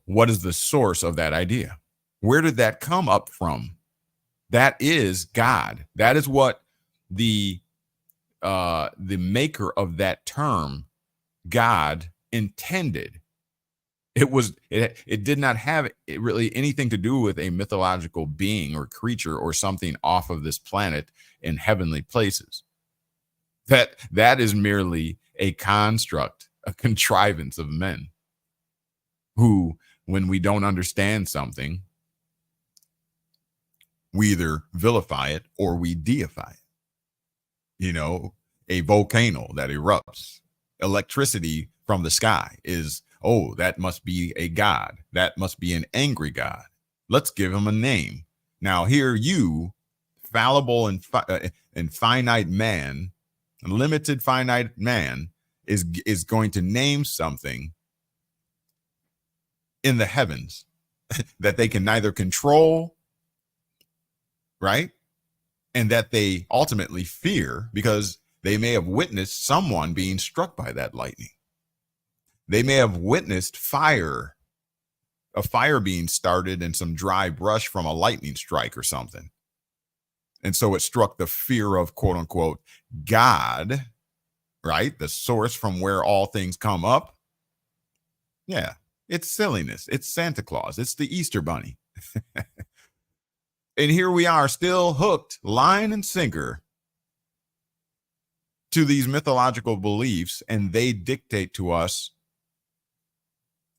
what is the source of that idea? Where did that come up from? That is God. That is what the maker of that term, God, intended. It did not have really anything to do with a mythological being or creature or something off of this planet in heavenly places. That is merely a construct, a contrivance of men who, when we don't understand something, we either vilify it or we deify it. A volcano that erupts, electricity from the sky is, oh, that must be a god. That must be an angry god. Let's give him a name. Now here you, fallible and finite man, limited finite man, is going to name something in the heavens that they can neither control, right? And that they ultimately fear because they may have witnessed someone being struck by that lightning. They may have witnessed a fire being started and some dry brush from a lightning strike or something. And so it struck the fear of, quote unquote, God, right? The source from where all things come up. Yeah, it's silliness. It's Santa Claus. It's the Easter Bunny. And here we are, still hooked, line and sinker, to these mythological beliefs, and they dictate to us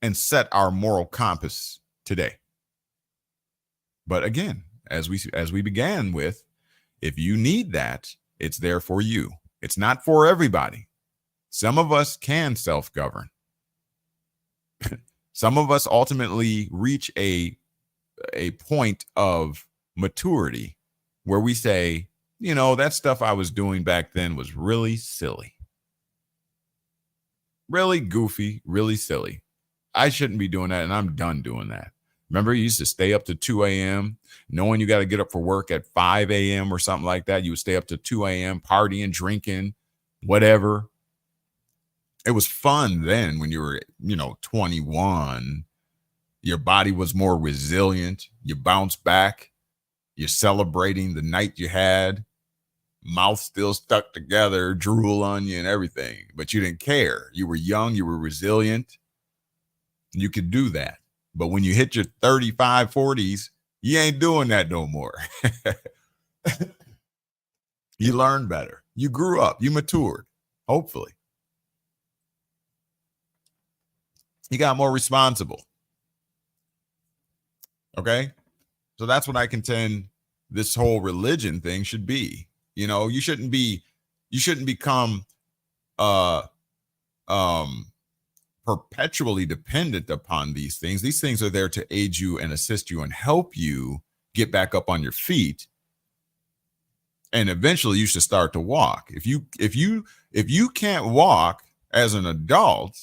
and set our moral compass today. But again, as we began with, if you need that, it's there for you. It's not for everybody. Some of us can self-govern. Some of us ultimately reach a point of maturity where we say, that stuff I was doing back then was really silly, really goofy, really silly. I shouldn't be doing that, and I'm done doing that. Remember, you used to stay up to 2 a.m. knowing you got to get up for work at 5 a.m. or something like that. You would stay up to 2 a.m. partying, drinking, whatever. It was fun then when you were, 21. Your body was more resilient. You bounced back. You're celebrating the night you had. Mouth still stuck together, drool on you and everything. But you didn't care. You were young. You were resilient. You could do that. But when you hit your 35, 40s, you ain't doing that no more. You learned better. You grew up. You matured, hopefully. You got more responsible. Okay? So that's what I contend this whole religion thing should be. You shouldn't become perpetually dependent upon these things. These things are there to aid you and assist you and help you get back up on your feet. And eventually you should start to walk. If you can't walk as an adult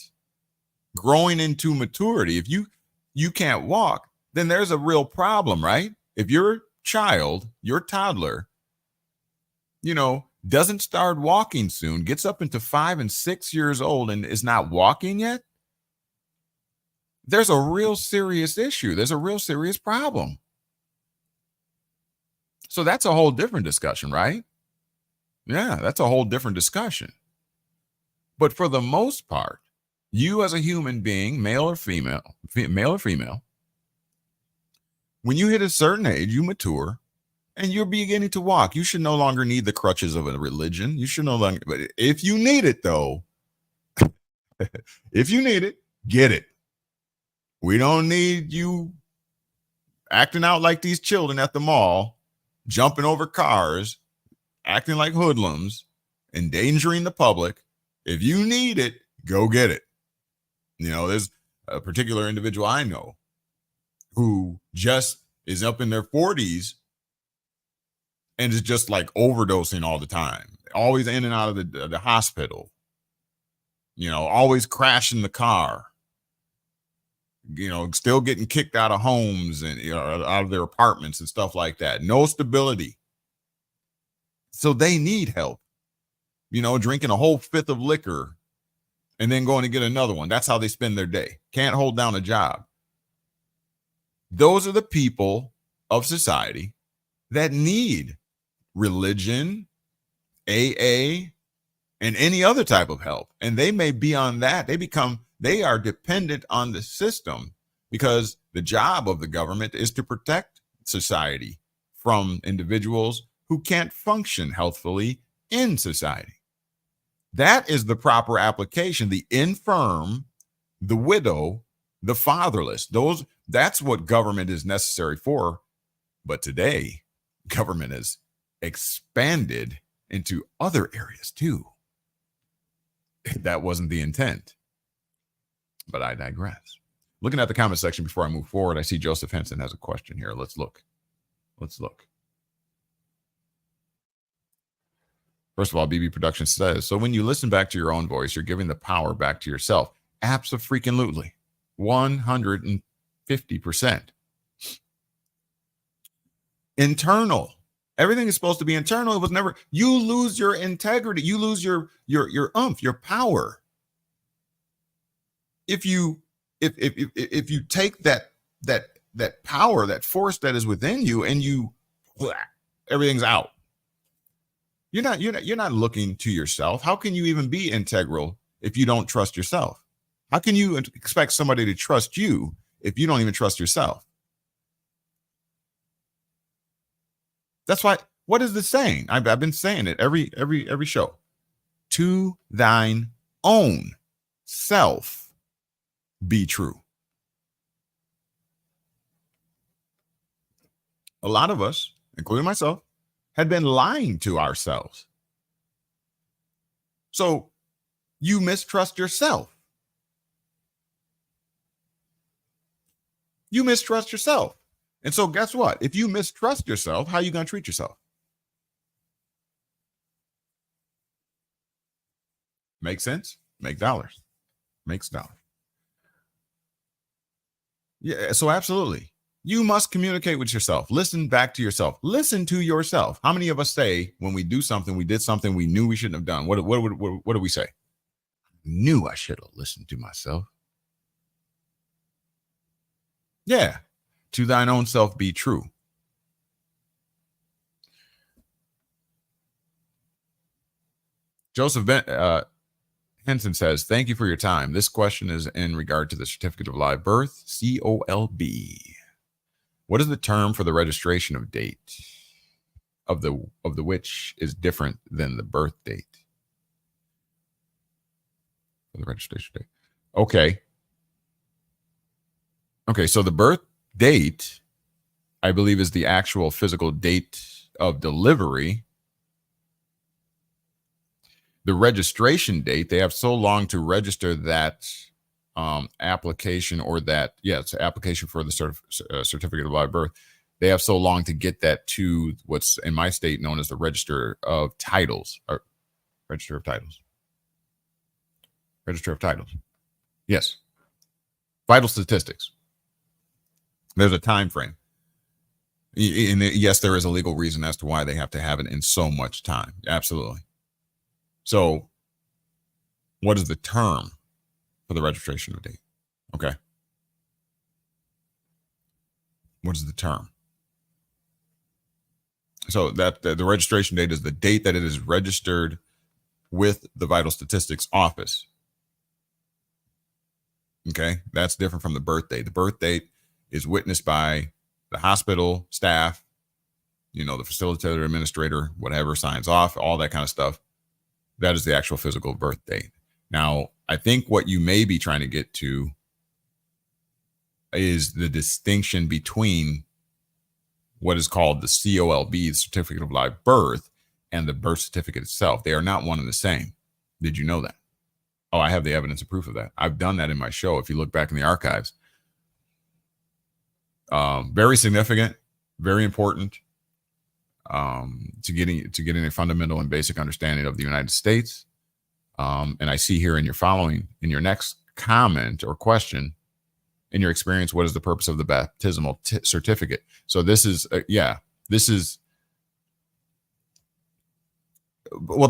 growing into maturity, if you can't walk, then there's a real problem, right? If you're child, your toddler, doesn't start walking soon, gets up into 5 and 6 years old and is not walking yet, there's a real serious issue. There's a real serious problem. So that's a whole different discussion, right? Yeah, that's a whole different discussion. But for the most part, you as a human being, male or female, when you hit a certain age, you mature and you're beginning to walk. You should no longer need the crutches of a religion. You should no longer, but if you need it though, if you need it, get it. We don't need you acting out like these children at the mall, jumping over cars, acting like hoodlums, endangering the public. If you need it, go get it. There's a particular individual I know who just is up in their 40s and is just like overdosing all the time, always in and out of the hospital, always crashing the car, still getting kicked out of homes and out of their apartments and stuff like that. No stability. So they need help, drinking a whole fifth of liquor and then going to get another one. That's how they spend their day. Can't hold down a job. Those are the people of society that need religion, AA, and any other type of help. And they may be on that. They are dependent on the system because the job of the government is to protect society from individuals who can't function healthfully in society. That is the proper application. The infirm, the widow, the fatherless. That's what government is necessary for. But today, government is expanded into other areas too. That wasn't the intent. But I digress. Looking at the comment section before I move forward, I see Joseph Henson has a question here. Let's look. First of all, BB Production says, so when you listen back to your own voice, you're giving the power back to yourself. Abso-freaking-lutely. 150%. Internal. Everything is supposed to be internal. It was never, you lose your integrity. You lose your oomph, your power. If you take that power, that force that is within you, and everything's out. You're not looking to yourself. How can you even be integral if you don't trust yourself? How can you expect somebody to trust you if you don't even trust yourself? That's why. What is the saying? I've been saying it every show. To thine own self be true. A lot of us, including myself, had been lying to ourselves. So you mistrust yourself. You mistrust yourself. And so guess what? If you mistrust yourself, how are you going to treat yourself? Make sense? Make dollars. Makes dollars. Yeah, so absolutely. You must communicate with yourself. Listen back to yourself. Listen to yourself. How many of us say when we do something, we did something we knew we shouldn't have done? What do we say? Knew I should have listened to myself. Yeah. To thine own self be true. Joseph Henson says, thank you for your time. This question is in regard to the certificate of live birth, COLB. What is the term for the registration of date of the which is different than the birth date? For the registration date. Okay, so the birth date, I believe, is the actual physical date of delivery. The registration date, they have so long to register that application, or that, it's an application for the certificate of live birth. They have so long to get that to what's in my state known as the Register of Titles, or Register of Titles. Register of Titles. Yes. Vital statistics. There's a time frame. And yes, there is a legal reason as to why they have to have it in so much time. Absolutely. So what is the term for the registration of date? Okay. What is the term? So that the registration date is the date that it is registered with the Vital Statistics Office. Okay. That's different from the birth date. The birth date is witnessed by the hospital staff, the facilitator, administrator, whatever signs off, all that kind of stuff. That is the actual physical birth date. Now, I think what you may be trying to get to is the distinction between what is called the COLB, the Certificate of Live Birth, and the birth certificate itself. They are not one and the same. Did you know that? Oh, I have the evidence and proof of that. I've done that in my show. If you look back in the archives, very significant, very important to getting a fundamental and basic understanding of the United States. And I see here in your next comment or question, in your experience, what is the purpose of the baptismal certificate? So this is, the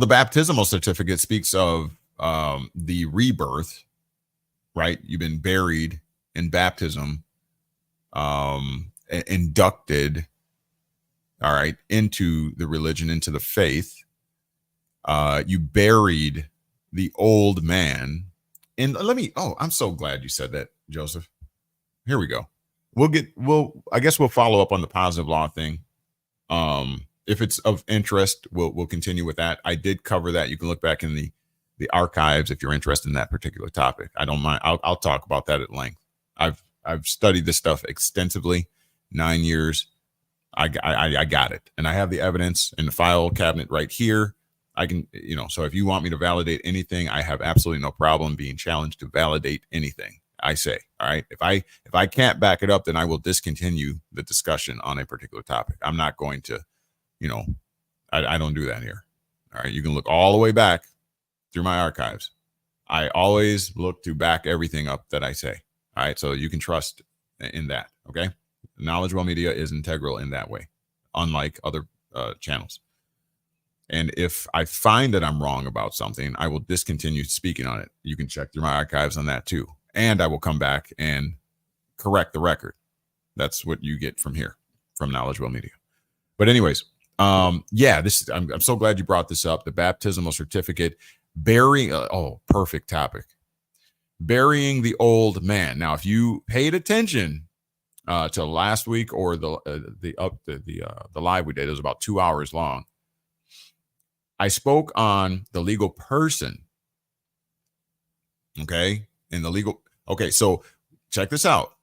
baptismal certificate speaks of the rebirth, right? You've been buried in baptism, inducted, all right, into the religion, into the faith. You buried the old man. And I'm so glad you said that, Joseph. Here we go. I guess we'll follow up on the positive law thing. If it's of interest, we'll continue with that. I did cover that. You can look back in the archives if you're interested in that particular topic. I don't mind. I'll talk about that at length. I've studied this stuff extensively, 9 years. I got it, and I have the evidence in the file cabinet right here. I can, so if you want me to validate anything, I have absolutely no problem being challenged to validate anything I say. All right. If I can't back it up, then I will discontinue the discussion on a particular topic. I'm not going to, I don't do that here. All right. You can look all the way back through my archives. I always look to back everything up that I say. All right. So you can trust in that. Okay. KnowledgeWell Media is integral in that way, unlike other channels. And if I find that I'm wrong about something, I will discontinue speaking on it. You can check through my archives on that too. And I will come back and correct the record. That's what you get from here, from KnowledgeWell Media. But anyways, I'm so glad you brought this up. The baptismal certificate, perfect topic. Burying the old man. Now, if you paid attention to last week or the live we did, it was about 2 hours long. I spoke on the legal person. Okay. So check this out.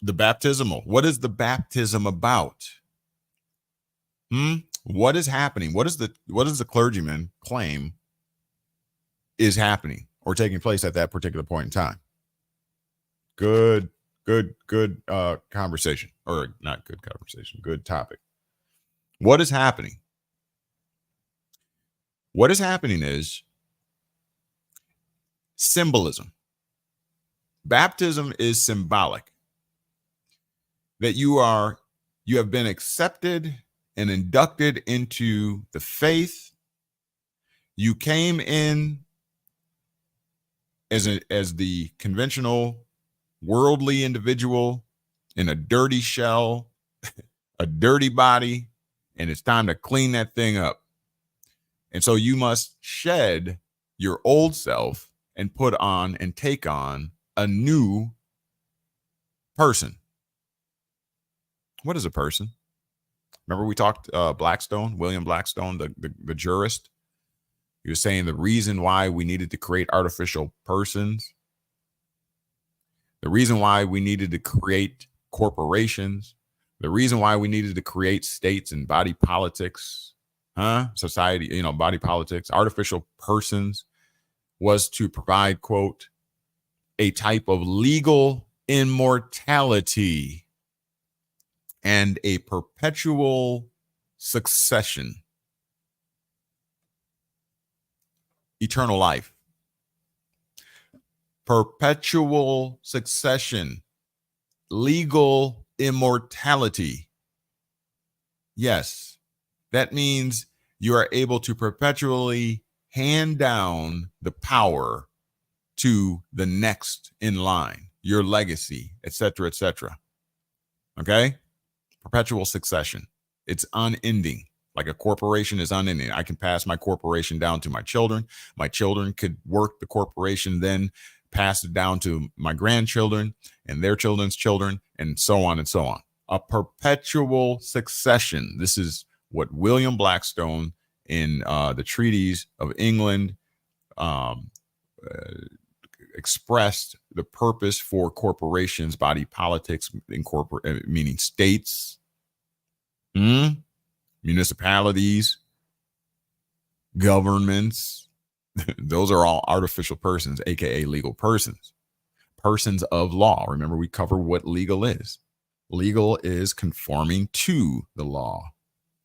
The baptismal. What is the baptism about? What is happening? What does the clergyman claim is happening or taking place at that particular point in time? Good conversation, or not good conversation, good topic. What is happening? What is happening is symbolism. Baptism is symbolic that you have been accepted and inducted into the faith. You came in as the conventional worldly individual in a dirty shell, a dirty body, and it's time to clean that thing up. And so you must shed your old self and put on and take on a new person. What is a person? Remember we talked William Blackstone, the jurist. He was saying the reason why we needed to create artificial persons, the reason why we needed to create corporations, the reason why we needed to create states and body politics, society, body politics, artificial persons, was to provide, quote, a type of legal immortality and a perpetual succession, eternal life, perpetual succession, legal immortality. Yes, that means you are able to perpetually hand down the power to the next in line, your legacy, etc., etc. Okay? Perpetual succession. It's unending. Like a corporation is unending. I can pass my corporation down to my children. My children could work the corporation, then pass it down to my grandchildren and their children's children, and so on and so on. A perpetual succession. This is what William Blackstone in the treaties of England expressed the purpose for corporations, body politics, meaning states, municipalities, governments. Those are all artificial persons, aka legal persons, persons of law. Remember, we cover what legal is. Legal is conforming to the law.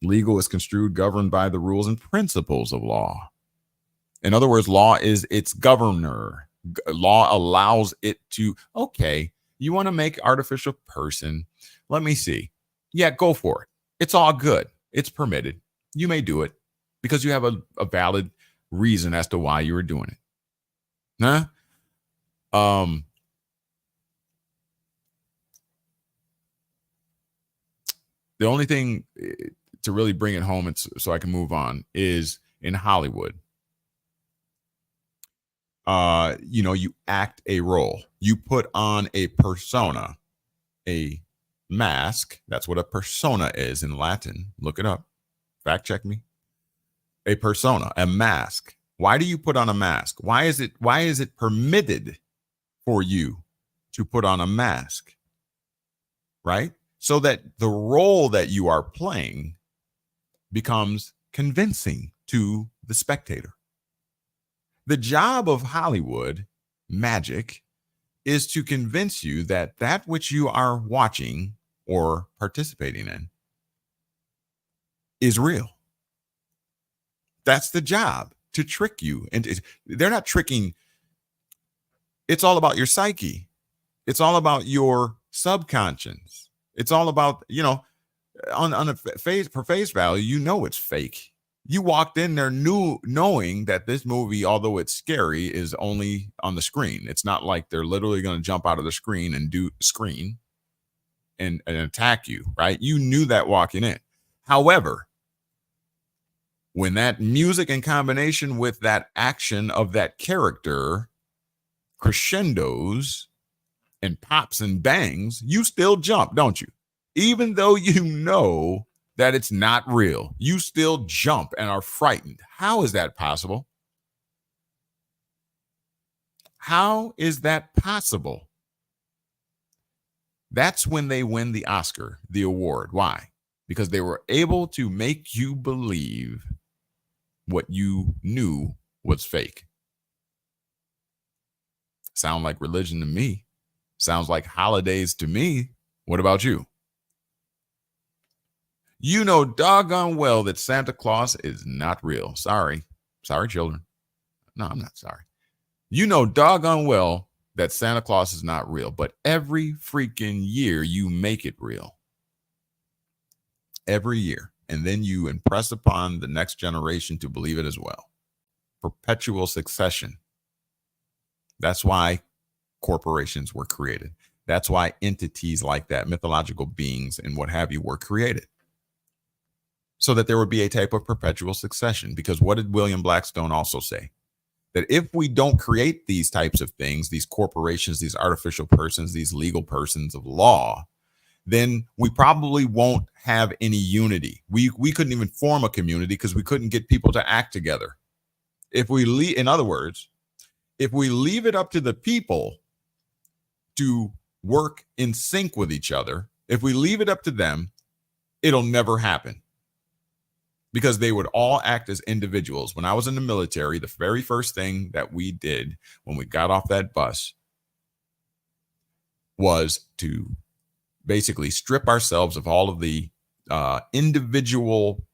Legal is construed, governed by the rules and principles of law. In other words, law is its governor. Law allows it to, okay, you want to make artificial person? Let me see. Yeah, go for it. It's all good. It's permitted. You may do it because you have a valid reason as to why you were doing it. Huh? The only thing to really bring it home, so I can move on, is in Hollywood. You act a role. You put on a persona, a mask. That's what a persona is in Latin. Look it up. Fact check me. A persona, a mask. Why do you put on a mask? Why is it permitted for you to put on a mask? Right? So that the role that you are playing becomes convincing to the spectator. The job of Hollywood magic is to convince you that that which you are watching or participating in is real. That's the job, to trick you. And they're not tricking. It's all about your psyche. It's all about your subconscious. It's all about, on a face value, it's fake. You walked in there knowing that this movie, although it's scary, is only on the screen. It's not like they're literally going to jump out of the screen and attack you, right? You knew that walking in. However, when that music in combination with that action of that character crescendos and pops and bangs, you still jump, don't you? Even though you know that it's not real, you still jump and are frightened. How is that possible? How is that possible? That's when they win the Oscar, the award. Why? Because they were able to make you believe what you knew was fake. Sound like religion to me. Sounds like holidays to me. What about you? You know doggone well that Santa Claus is not real. Sorry. Sorry, children. No, I'm not sorry. You know doggone well that Santa Claus is not real, but every freaking year you make it real. Every year. And then you impress upon the next generation to believe it as well. Perpetual succession. That's why corporations were created. That's why entities like that, mythological beings and what have you, were created. So that there would be a type of perpetual succession. Because what did William Blackstone also say? That if we don't create these types of things, these corporations, these artificial persons, these legal persons of law, then we probably won't have any unity. We couldn't even form a community because we couldn't get people to act together. In other words, if we leave it up to the people to work in sync with each other, if we leave it up to them, it'll never happen. Because they would all act as individuals. When I was in the military, the very first thing that we did when we got off that bus was to basically strip ourselves of all of the individual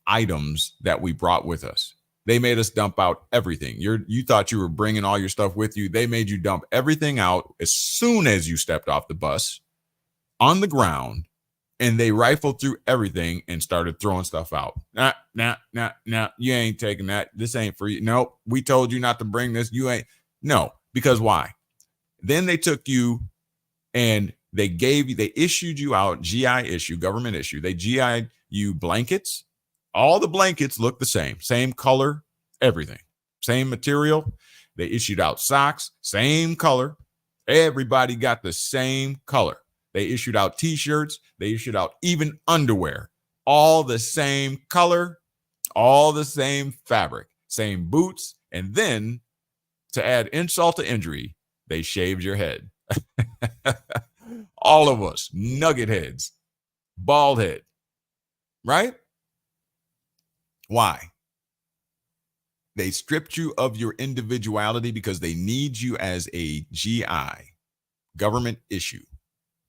items that we brought with us. They made us dump out everything. You thought you were bringing all your stuff with you. They made you dump everything out as soon as you stepped off the bus on the ground, and they rifled through everything and started throwing stuff out. Nah, you ain't taking that. This ain't for you. Nope, we told you not to bring this. You ain't. No, because why? Then they took you and they issued you out, GI issue, government issue. They GI'd you blankets. All the blankets look the same color, everything, same material. They issued out socks, same color. Everybody got the same color. They issued out t-shirts. They issued out even underwear, all the same color, all the same fabric, same boots. And then to add insult to injury, they shaved your head. All of us, nugget heads, bald head, right? Why? They stripped you of your individuality because they need you as a GI, government issue.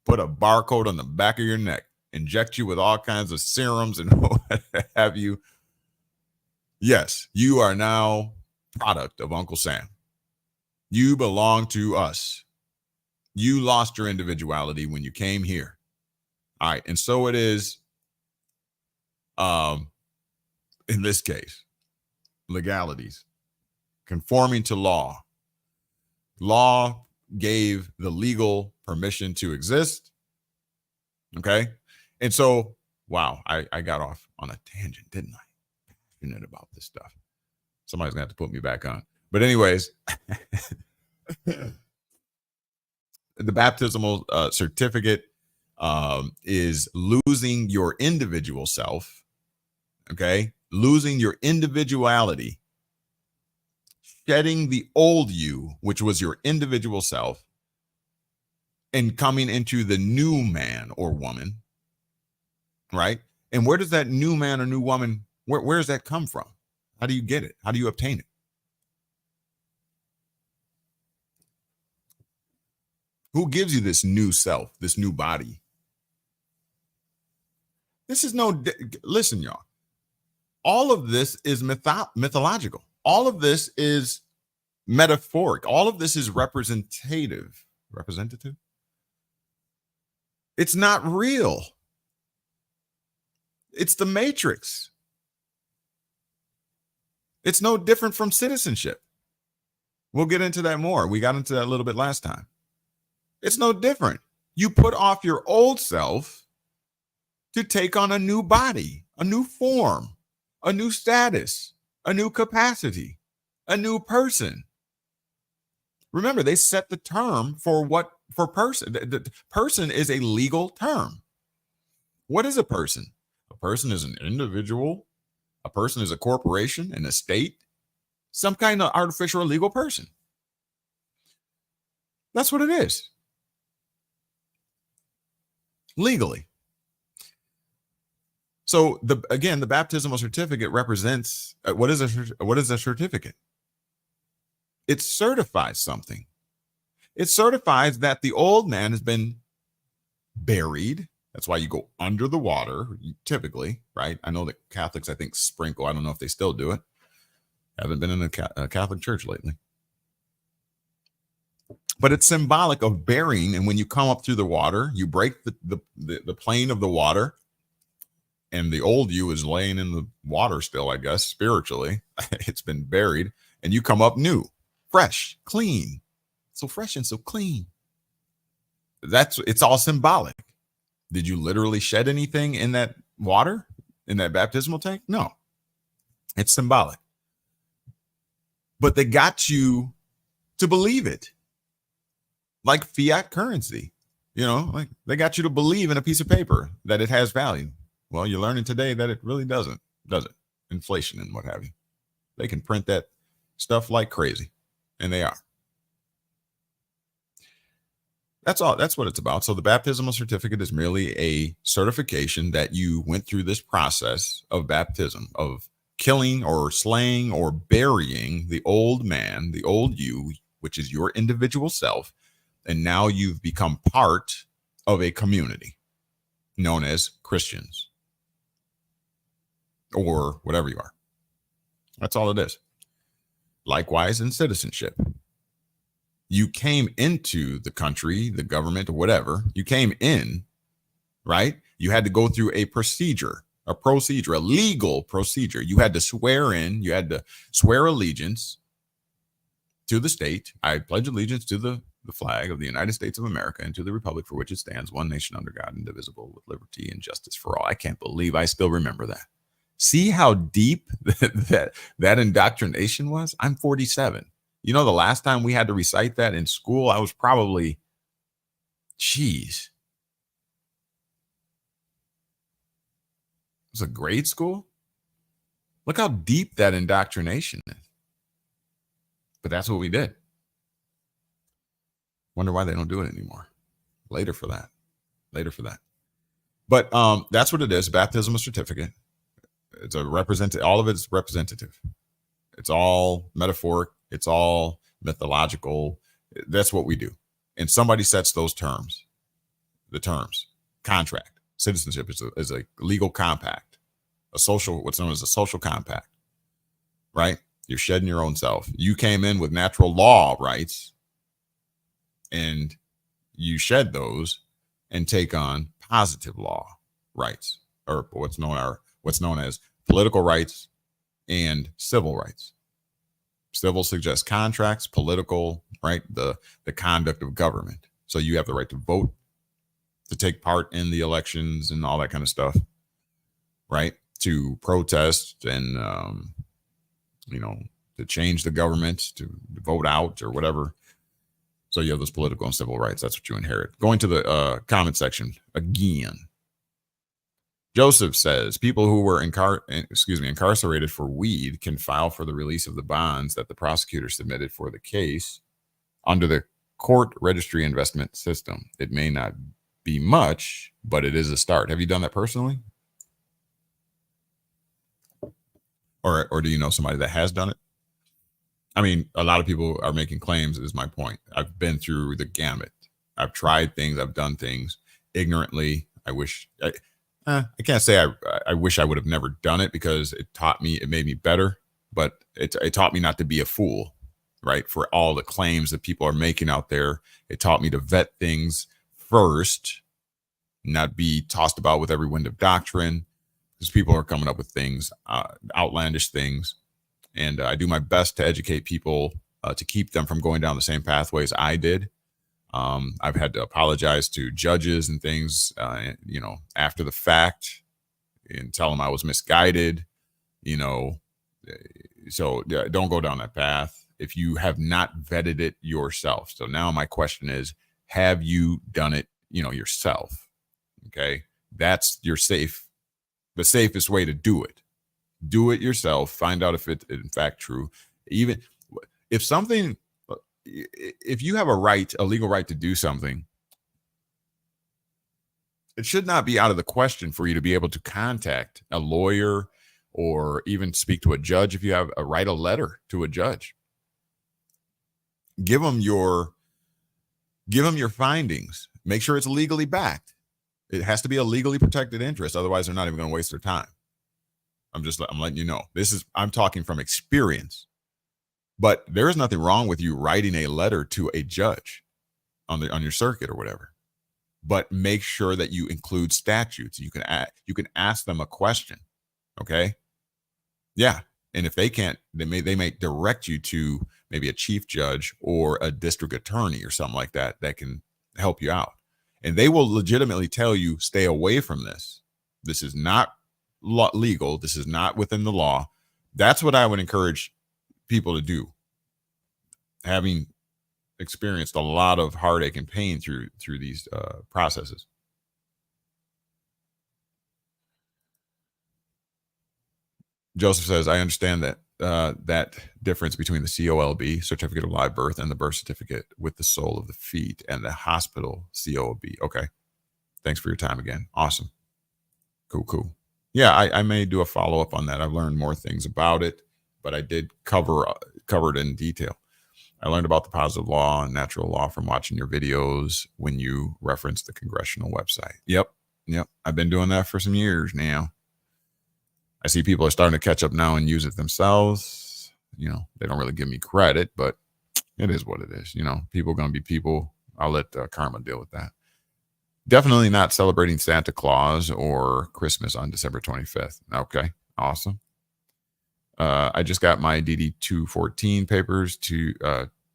Put a barcode on the back of your neck, inject you with all kinds of serums and what have you. Yes, you are now product of Uncle Sam. You belong to us. You lost your individuality when you came here. All right, and so it is in this case, legalities, conforming to law. Law gave the legal permission to exist. Okay. And so, wow, I got off on a tangent, didn't I? Passionate about this stuff. Somebody's gonna have to put me back on. But anyways, the baptismal certificate is losing your individual self. Okay. Losing your individuality, shedding the old you, which was your individual self, and coming into the new man or woman, right? And where does that new man or new woman, where does that come from? How do you get it? How do you obtain it? Who gives you this new self, this new body? This is listen, y'all. All of this is mythological. All of this is metaphoric. All of this is representative. Representative? It's not real. It's the Matrix. It's no different from citizenship. We'll get into that more. We got into that a little bit last time. It's no different. You put off your old self to take on a new body, a new form, a new status, a new capacity, a new person. Remember, they set the term for person. The person is a legal term. What is a person? A person is an individual. A person is a corporation, an estate, some kind of artificial or legal person. That's what it is. Legally. So the baptismal certificate represents what is a certificate? It certifies something. It certifies that the old man has been buried. That's why you go under the water, typically, right? I know that Catholics, I think, sprinkle. I don't know if they still do it. I haven't been in a Catholic church lately. But it's symbolic of burying. And when you come up through the water, you break the plane of the water. And the old you is laying in the water still, I guess, spiritually. It's been buried. And you come up new, fresh, clean. So fresh and so clean. It's all symbolic. Did you literally shed anything in that water, in that baptismal tank? No. It's symbolic. But they got you to believe it. Like fiat currency. Like they got you to believe in a piece of paper that it has value. Well, you're learning today that it really doesn't, does it? Inflation and what have you. They can print that stuff like crazy, and they are. That's all. That's what it's about. So the baptismal certificate is merely a certification that you went through this process of baptism, of killing or slaying or burying the old man, the old you, which is your individual self. And now you've become part of a community known as Christians. Or whatever you are. That's all it is. Likewise in citizenship. You came into the country, the government, or whatever. You came in right? You had to go through a procedure, a legal procedure. You had to swear in, you had to swear allegiance to the state. I pledge allegiance to the flag of the United States of America and to the republic for which it stands, one nation under God, indivisible, with liberty and justice for all. I can't believe I still remember that. See how deep that indoctrination was? I'm 47. You know, the last time we had to recite that in school, I was probably, it was a grade school. Look how deep that indoctrination is. But that's what we did. Wonder why they don't do it anymore. Later for that. But that's what it is. Baptismal certificate. It's all of it's representative. It's all metaphoric. It's all mythological. That's what we do. And somebody sets those terms. The terms. Contract. Citizenship is a legal compact. What's known as a social compact. Right? You're shedding your own self. You came in with natural law rights, and you shed those and take on positive law rights, or what's known as political rights and civil rights. Civil suggests contracts, political, right? The conduct of government. So you have the right to vote, to take part in the elections and all that kind of stuff, right? To protest and to change the government, to vote out or whatever. So you have those political and civil rights. That's what you inherit. Going to the comment section again. Joseph says people who were incarcerated for weed can file for the release of the bonds that the prosecutor submitted for the case under the court registry investment system. It may not be much, but it is a start. Have you done that personally? Or do you know somebody that has done it? I mean, a lot of people are making claims, is my point. I've been through the gamut. I've tried things. I've done things ignorantly. I can't say I wish I would have never done it, because it made me better, but it taught me not to be a fool, right? For all the claims that people are making out there. It taught me to vet things first, not be tossed about with every wind of doctrine, because people are coming up with things, outlandish things. And I do my best to educate people to keep them from going down the same pathways I did. I've had to apologize to judges and things, after the fact, and tell them I was misguided, so don't go down that path if you have not vetted it yourself. So now my question is, have you done it, yourself? Okay. That's the safest way to do it. Do it yourself. Find out if it's in fact true. Even if you have a legal right to do something, it should not be out of the question for you to be able to contact a lawyer or even speak to a judge. If you have write a letter to a judge, give them your findings. Make sure it's legally backed. It has to be a legally protected interest. Otherwise, they're not even going to waste their time. I'm letting you know. I'm talking from experience. But there is nothing wrong with you writing a letter to a judge on your circuit or whatever. But make sure that you include statutes. You can ask them a question. Okay? Yeah. And if they can't, they may direct you to maybe a chief judge or a district attorney or something like that can help you out. And they will legitimately tell you, stay away from this. This is not legal. This is not within the law. That's what I would encourage people to do, having experienced a lot of heartache and pain through these processes. Joseph says, I understand that difference between the COLB, certificate of live birth, and the birth certificate with the sole of the feet, and the hospital COLB. Okay. Thanks for your time again. Awesome. Cool. Yeah, I may do a follow-up on that. I've learned more things about it, but I did cover it in detail. I learned about the positive law and natural law from watching your videos when you referenced the congressional website. Yep. I've been doing that for some years now. I see people are starting to catch up now and use it themselves. They don't really give me credit, but it is what it is. People are going to be people. I'll let karma deal with that. Definitely not celebrating Santa Claus or Christmas on December 25th. Okay, awesome. I just got my DD 214 papers to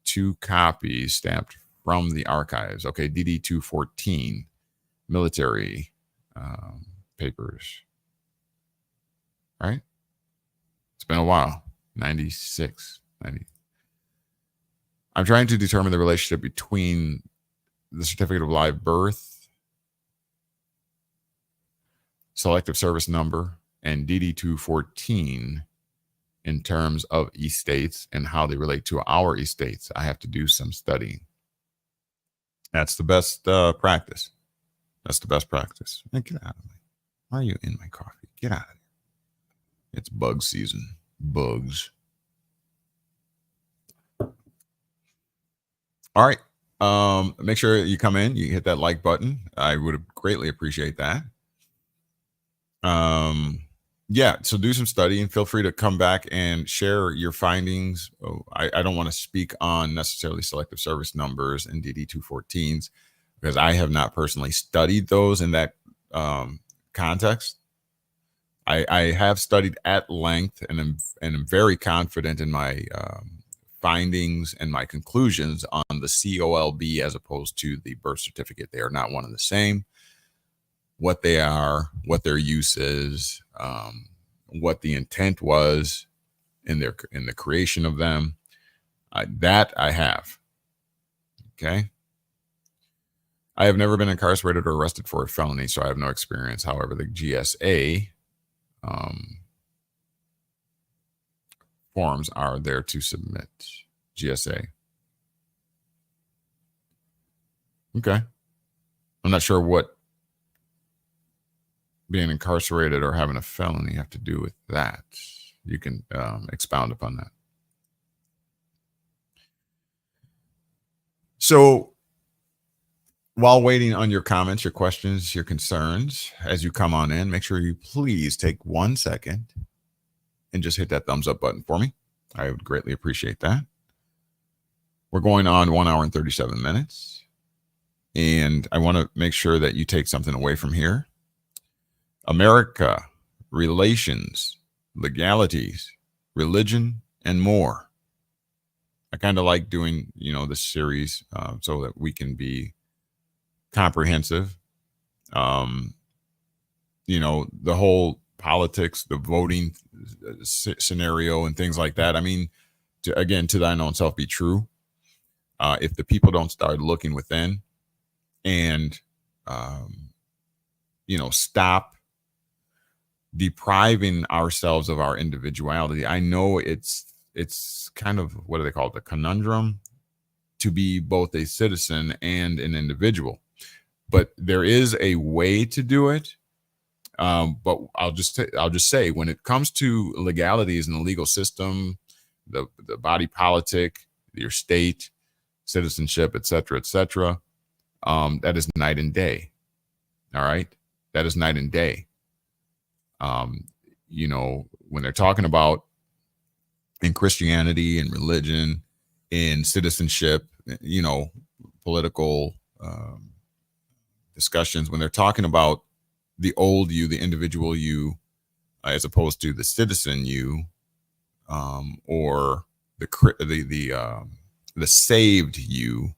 2 copies stamped from the archives. Okay, DD 214 military papers. Right? It's been a while. 96, 90. I'm trying to determine the relationship between the certificate of live birth, selective service number, and DD 214 in terms of estates and how they relate to our estates. I have to do some studying. That's the best practice. That's the best practice. Hey, get out of me. Why are you in my coffee? Get out of here. It's bug season. Bugs. All right. Make sure you come in. You hit that like button. I would greatly appreciate that. Yeah, so do some studying. Feel free to come back and share your findings. I don't want to speak on necessarily selective service numbers and DD 214s because I have not personally studied those in that context. I have studied at length and am very confident in my findings and my conclusions on the COLB as opposed to the birth certificate. They are not one and the same. What they are, what their use is, what the intent was in the creation of them, that I have. Okay. I have never been incarcerated or arrested for a felony, so I have no experience. However, the GSA forms are there to submit. GSA. Okay. I'm not sure what being incarcerated or having a felony have to do with that. You can expound upon that. So while waiting on your comments, your questions, your concerns, as you come on in, make sure you please take 1 second and just hit that thumbs up button for me. I would greatly appreciate that. We're going on 1 hour and 37 minutes. And I want to make sure that you take something away from here. America, relations, legalities, religion, and more. I kind of like doing, this series so that we can be comprehensive. The whole politics, the voting scenario and things like that. I mean, to thine own self be true. If the people don't start looking within and, stop depriving ourselves of our individuality. I know it's kind of, what do they call it? The conundrum to be both a citizen and an individual, but there is a way to do it. But I'll just say when it comes to legalities in the legal system, the body politic, your state, citizenship, et cetera, that is night and day. All right. That is night and day. When they're talking about in Christianity and religion, in citizenship, political discussions, when they're talking about the old you, the individual you, as opposed to the citizen you, or the saved you,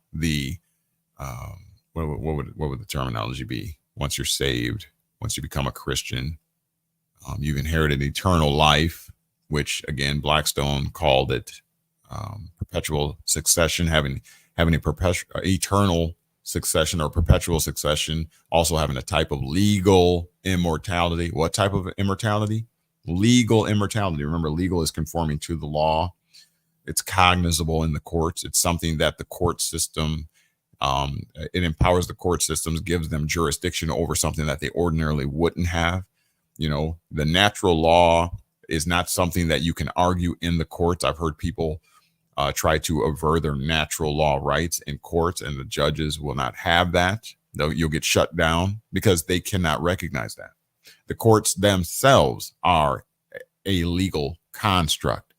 what would the terminology be? Once you're saved, once you become a Christian, you've inherited eternal life, which again Blackstone called it perpetual succession, having a eternal succession or perpetual succession, also having a type of legal immortality. What type of immortality? Legal immortality. Remember, legal is conforming to the law. It's cognizable in the courts. It's something that the court system, it empowers the court systems, gives them jurisdiction over something that they ordinarily wouldn't have. The natural law is not something that you can argue in the courts. I've heard people try to aver their natural law rights in courts, and the judges will not have that. You'll get shut down because they cannot recognize that. The courts themselves are a legal construct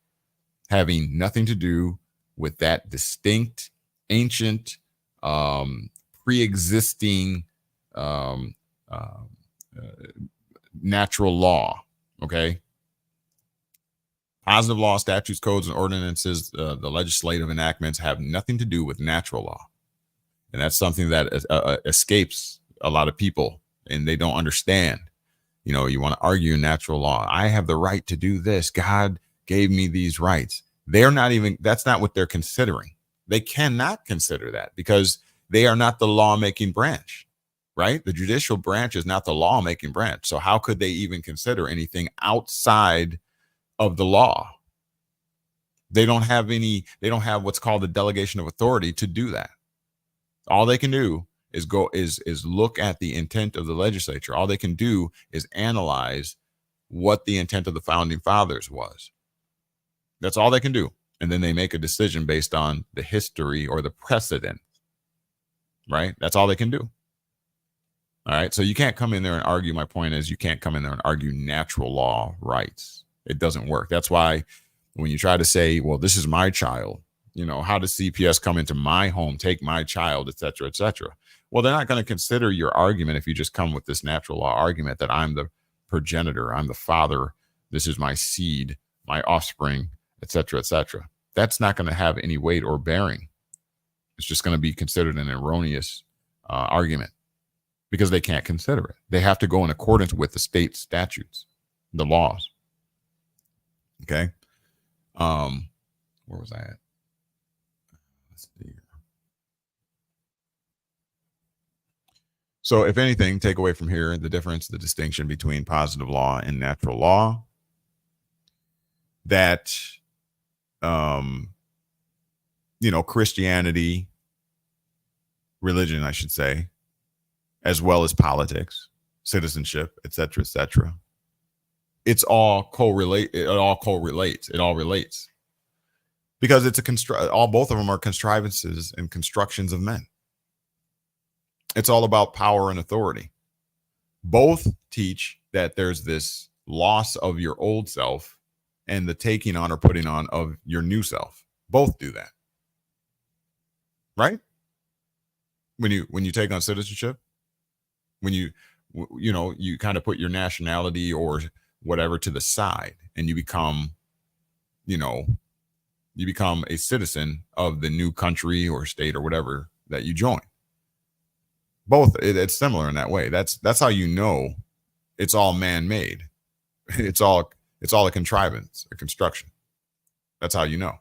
having nothing to do with that distinct, ancient, pre-existing um, natural law. Okay. Positive law, statutes, codes, and ordinances, the legislative enactments have nothing to do with natural law. And that's something that escapes a lot of people, and they don't understand. You know, you want to argue natural law. I have the right to do this. God gave me these rights. They're not even, that's not what they're considering. They cannot consider that because they are not the lawmaking branch, right? The judicial branch is not the lawmaking branch. So how could they even consider anything outside of the law? They don't have what's called the delegation of authority to do that. All they can do is look at the intent of the legislature. All they can do is analyze what the intent of the founding fathers was. That's all they can do. And then they make a decision based on the history or the precedent, right? That's all they can do. All right. So you can't come in there and argue. My point is, you can't come in there and argue natural law rights. It doesn't work. That's why when you try to say, well, this is my child, you know, how does CPS come into my home, take my child, et cetera, et cetera? Well, they're not going to consider your argument if you just come with this natural law argument that I'm the progenitor, I'm the father, this is my seed, my offspring, et cetera, et cetera. That's not going to have any weight or bearing. It's just going to be considered an erroneous argument because they can't consider it. They have to go in accordance with the state statutes, the laws. Okay. Where was I at? Let's see. So if anything, take away from here the difference, the distinction between positive law and natural law, that, Christianity, religion, I should say, as well as politics, citizenship, et cetera, it's all correlate. It all correlates. It all relates because it's both of them are contrivances and constructions of men. It's all about power and authority. Both teach that there's this loss of your old self and the taking on or putting on of your new self. Both do that. Right? When you take on citizenship, when you kind of put your nationality or whatever to the side and you become a citizen of the new country or state or whatever that you join. Both, it's similar in that way. That's how you know it's all man-made. It's all a contrivance, a construction. That's how you know.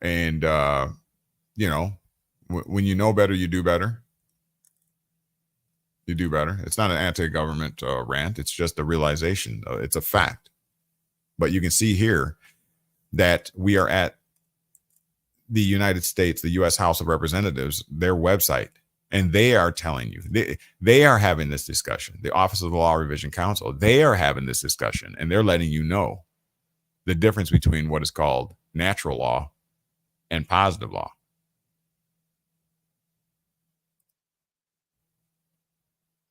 And when you know better, you do better. You do better. It's not an anti-government rant. It's just a realization. It's a fact. But you can see here that we are at the United States, the U.S. House of Representatives, their website, and they are telling you, they are having this discussion. The Office of the Law Revision Council, they are having this discussion, and they're letting you know the difference between what is called natural law and positive law.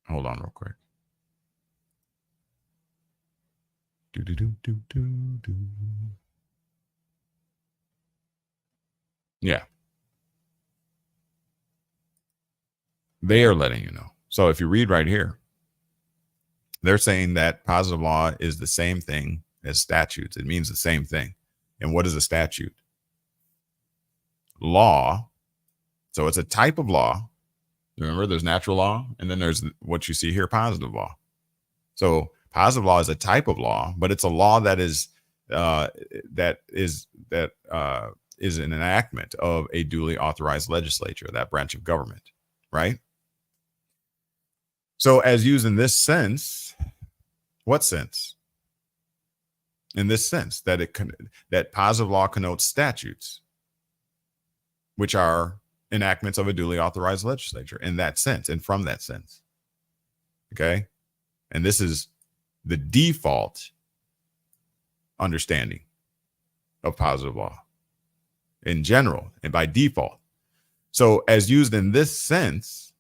Hold on real quick. Yeah. They are letting you know. So if you read right here, they're saying that positive law is the same thing as statutes. It means the same thing. And what is a statute? Law. So it's a type of law. Remember, there's natural law, and then there's what you see here, positive law. So positive law is a type of law, but it's a law that is an enactment of a duly authorized legislature, that branch of government, right? So as used in this sense, what sense? In this sense, that positive law connotes statutes, which are enactments of a duly authorized legislature in that sense and from that sense. Okay. And this is the default understanding of positive law in general and by default. So as used in this sense,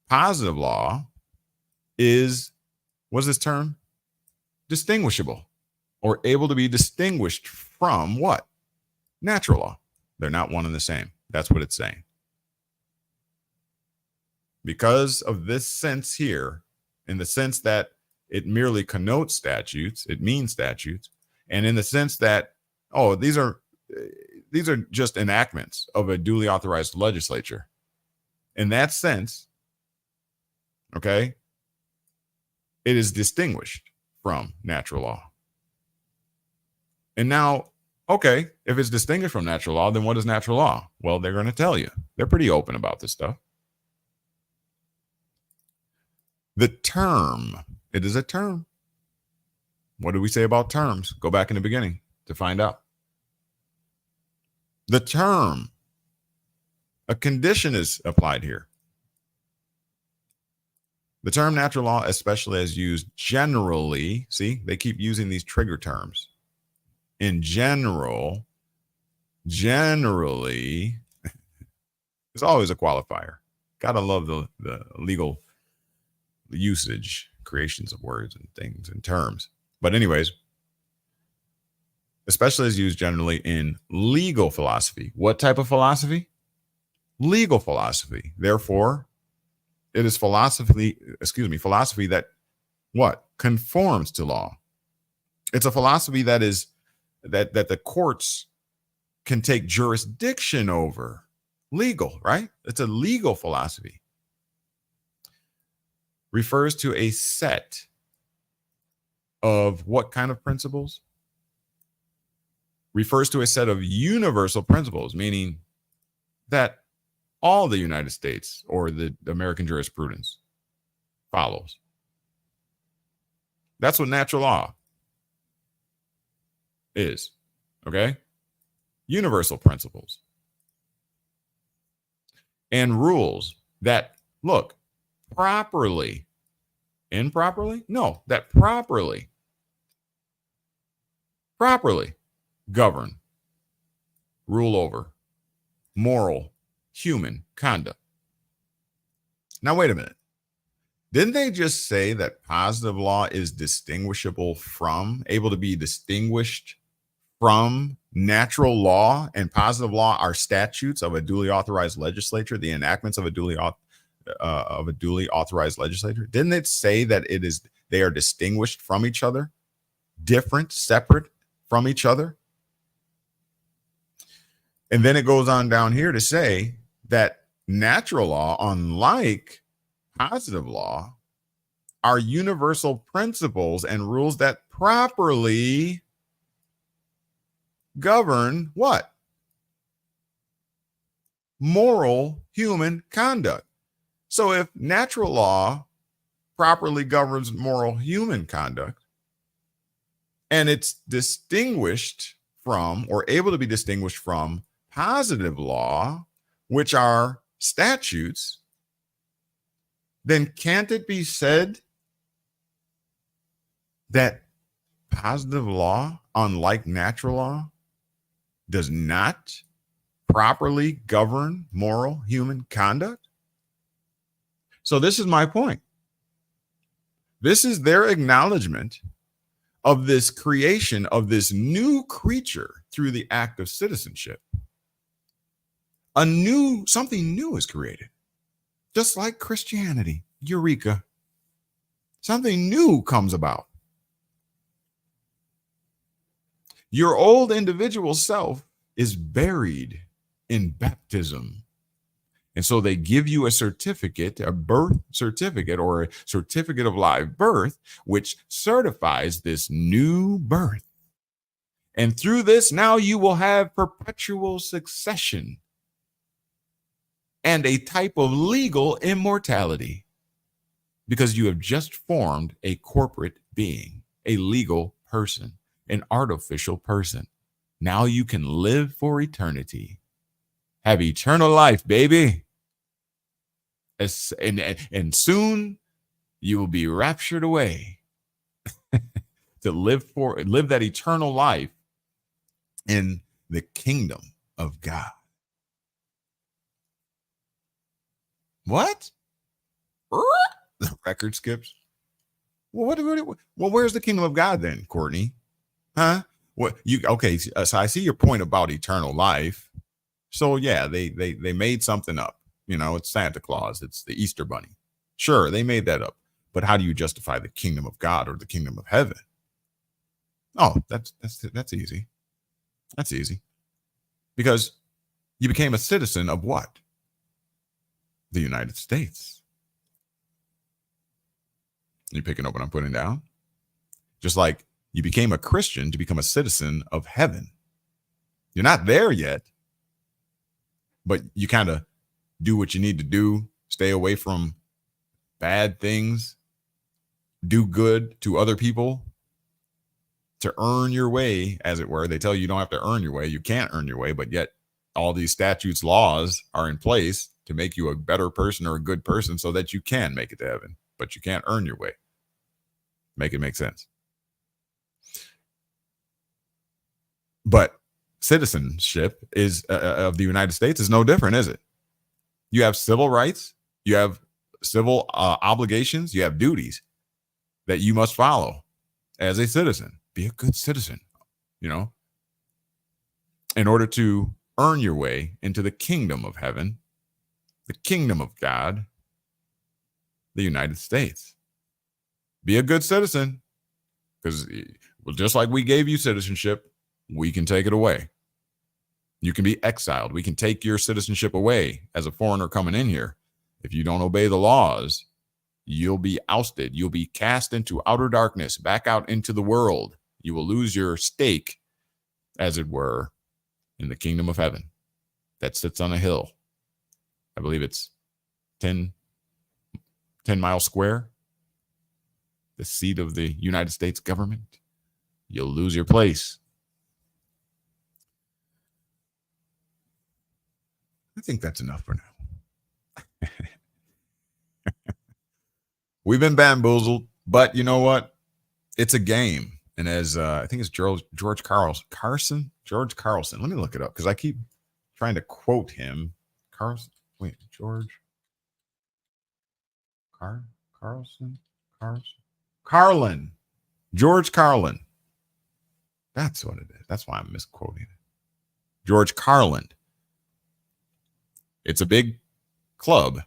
positive law is, what's this term? Distinguishable or able to be distinguished from what? Natural law. They're not one and the same. That's what it's saying. because of this sense here, in the sense that it merely connotes statutes, it means statutes, and in the sense that, oh, these are just enactments of a duly authorized legislature. In that sense, okay, it is distinguished from natural law. And now, okay, if it's distinguished from natural law, then what is natural law? Well, they're going to tell you. They're pretty open about this stuff. The term, it is a term. What do we say about terms? Go back in the beginning to find out. The term, a condition is applied here. The term natural law, especially as used generally, see, they keep using these trigger terms. In general, generally, there's always a qualifier. Gotta love the legal usage, creations of words and things and terms. But anyways, especially as used generally in legal philosophy. What type of philosophy? Legal philosophy. Therefore, it is philosophy that what? Conforms to law. It's a philosophy that is that the courts can take jurisdiction over. Legal, right? It's a legal philosophy. Refers to a set of what kind of principles? Refers to a set of universal principles, meaning that all the United States or the American jurisprudence follows. That's what natural law is, okay? Universal principles and rules that, look, properly, improperly? No, that properly govern, rule over moral human conduct. Now, wait a minute. Didn't they just say that positive law is distinguishable from, able to be distinguished from natural law, and positive law are statutes of a duly authorized legislature, the enactments of a duly authorized legislature? Didn't it say that they are distinguished from each other, different, separate from each other? And then it goes on down here to say that natural law, unlike positive law, are universal principles and rules that properly govern what? Moral human conduct. So if natural law properly governs moral human conduct, and it's distinguished from, or able to be distinguished from, positive law, which are statutes, then can't it be said that positive law, unlike natural law, does not properly govern moral human conduct? So this is my point. This is their acknowledgement of this creation of this new creature through the act of citizenship. Something new is created. Just like Christianity, Eureka. Something new comes about. Your old individual self is buried in baptism. And so they give you a certificate, a birth certificate, or a certificate of live birth, which certifies this new birth. And through this, now you will have perpetual succession and a type of legal immortality, because you have just formed a corporate being, a legal person, an artificial person. Now you can live for eternity. Have eternal life, baby. And soon you will be raptured away to live that eternal life in the kingdom of God. What? The record skips. Well, where's the kingdom of God then, Courtney? Huh? Okay, so I see your point about eternal life. So yeah, they made something up. It's Santa Claus. It's the Easter Bunny. Sure, they made that up. But how do you justify the kingdom of God or the kingdom of heaven? Oh, that's easy. That's easy. Because you became a citizen of what? The United States. You picking up what I'm putting down? Just like you became a Christian to become a citizen of heaven. You're not there yet, but you kind of do what you need to do, stay away from bad things, do good to other people to earn your way, as it were. They tell you don't have to earn your way. You can't earn your way, but yet all these statutes, laws are in place to make you a better person or a good person so that you can make it to heaven, but you can't earn your way. Make it make sense. But citizenship is of the United States is no different, is it? You have civil rights, you have civil obligations, you have duties that you must follow as a citizen. Be a good citizen, in order to earn your way into the kingdom of heaven, the kingdom of God, the United States. Be a good citizen, because just like we gave you citizenship, we can take it away. You can be exiled. We can take your citizenship away as a foreigner coming in here. If you don't obey the laws, you'll be ousted. You'll be cast into outer darkness, back out into the world. You will lose your stake, as it were, in the kingdom of heaven that sits on a hill. I believe it's 10 miles square, the seat of the United States government. You'll lose your place. I think that's enough for now. We've been bamboozled, but you know what? It's a game. And as I think it's George Carlson. Let me look it up because I keep trying to quote him. George Carlin. That's what it is. That's why I'm misquoting it. George Carlin. It's a big club,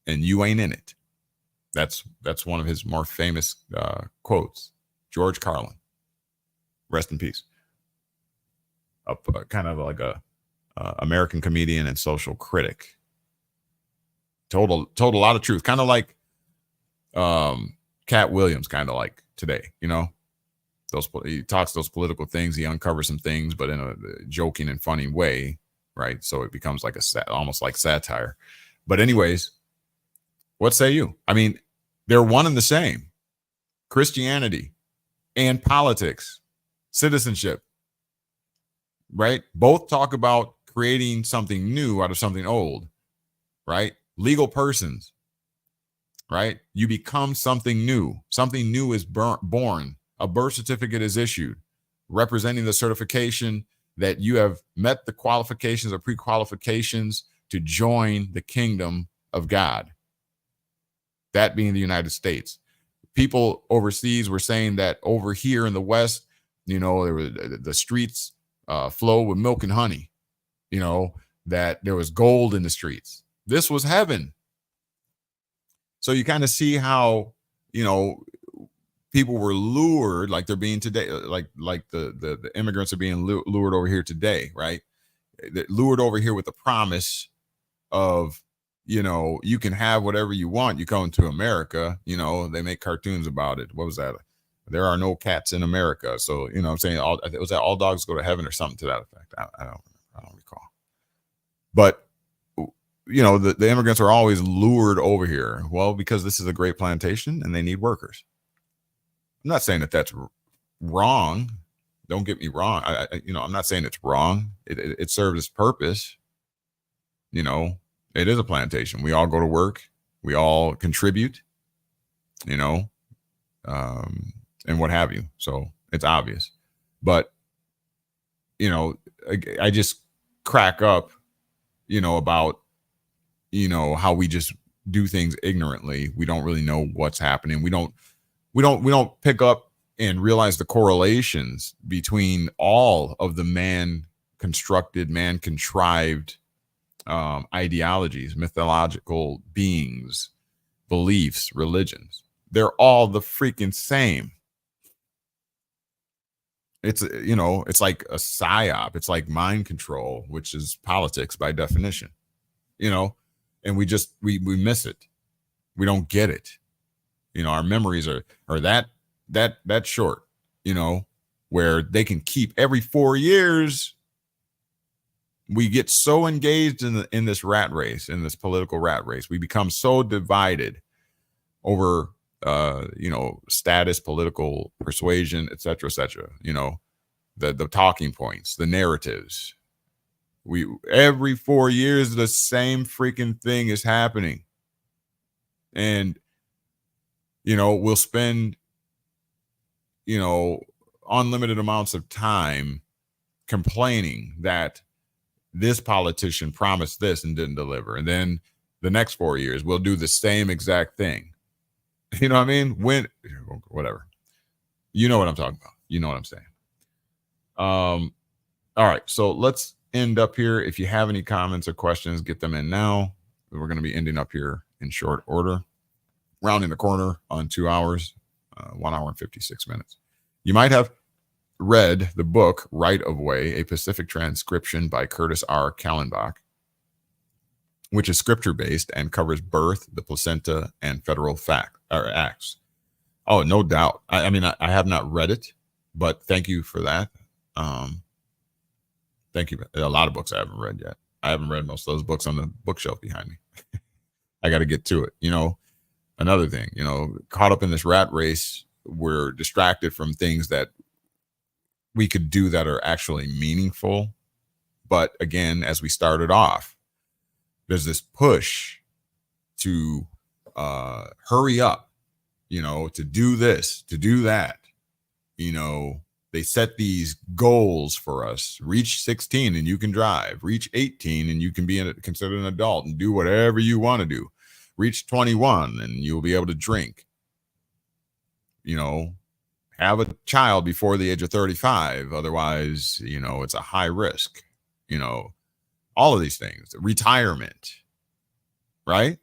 and you ain't in it. That's one of his more famous quotes. George Carlin, rest in peace. Kind of like a American comedian and social critic. Told a lot of truth. Kind of like Cat Williams. Kind of like today. He talks those political things. He uncovers some things, but in a joking and funny way. Right. So it becomes like almost like satire. But anyways, what say you? I mean, they're one and the same. Christianity and politics, citizenship, right? Both talk about creating something new out of something old, right? Legal persons, right? You become something new. Something new is born. A birth certificate is issued, representing the certification that you have met the qualifications or pre-qualifications to join the kingdom of God. That being the United States. People overseas were saying that over here in the West, the streets flow with milk and honey, that there was gold in the streets. This was heaven. So you kind of see how, people were lured like they're being today, like the immigrants are being lured over here today, right? They're lured over here with the promise of, you can have whatever you want. You come to America, they make cartoons about it. What was that? There are no cats in America. So, I'm saying was that all dogs go to heaven or something to that effect. I don't recall. But, the immigrants are always lured over here. Well, because this is a great plantation and they need workers. I'm not saying that that's wrong. Don't get me wrong. I'm not saying it's wrong. It serves its purpose. It is a plantation. We all go to work. We all contribute, and what have you. So it's obvious. But, I just crack up, about, how we just do things ignorantly. We don't really know what's happening. We don't pick up and realize the correlations between all of the man-constructed, man-contrived ideologies, mythological beings, beliefs, religions. They're all the freaking same. It's, it's like a psyop. It's like mind control, which is politics by definition, and we miss it. We don't get it. Our memories are that short, where they can keep every 4 years. We get so engaged in this rat race, in this political rat race. We become so divided over status, political persuasion, et cetera, the talking points, the narratives. Every 4 years the same freaking thing is happening. And we'll spend unlimited amounts of time complaining that this politician promised this and didn't deliver, and then the next 4 years we'll do the same exact thing. You know what I mean? Whatever. You know what I'm talking about. You know what I'm saying. All right. So let's end up here. If you have any comments or questions, get them in now. We're going to be ending up here in short order, rounding the corner on 2 hours, 1 hour and 56 minutes. You might have read the book Right of Way, a Pacific Transcription by Curtis R. Kallenbach, which is scripture-based and covers birth, the placenta, and federal acts. Oh, no doubt. I mean, I have not read it, but thank you for that. Thank you. A lot of books I haven't read yet. I haven't read most of those books on the bookshelf behind me. I got to get to it. Another thing, caught up in this rat race, we're distracted from things that we could do that are actually meaningful. But again, as we started off, there's this push to hurry up, to do this, to do that. They set these goals for us. Reach 16 and you can drive. Reach 18 and you can be considered an adult and do whatever you want to do. Reach 21 and you'll be able to drink. Have a child before the age of 35. Otherwise, it's a high risk. All of these things. Retirement, right?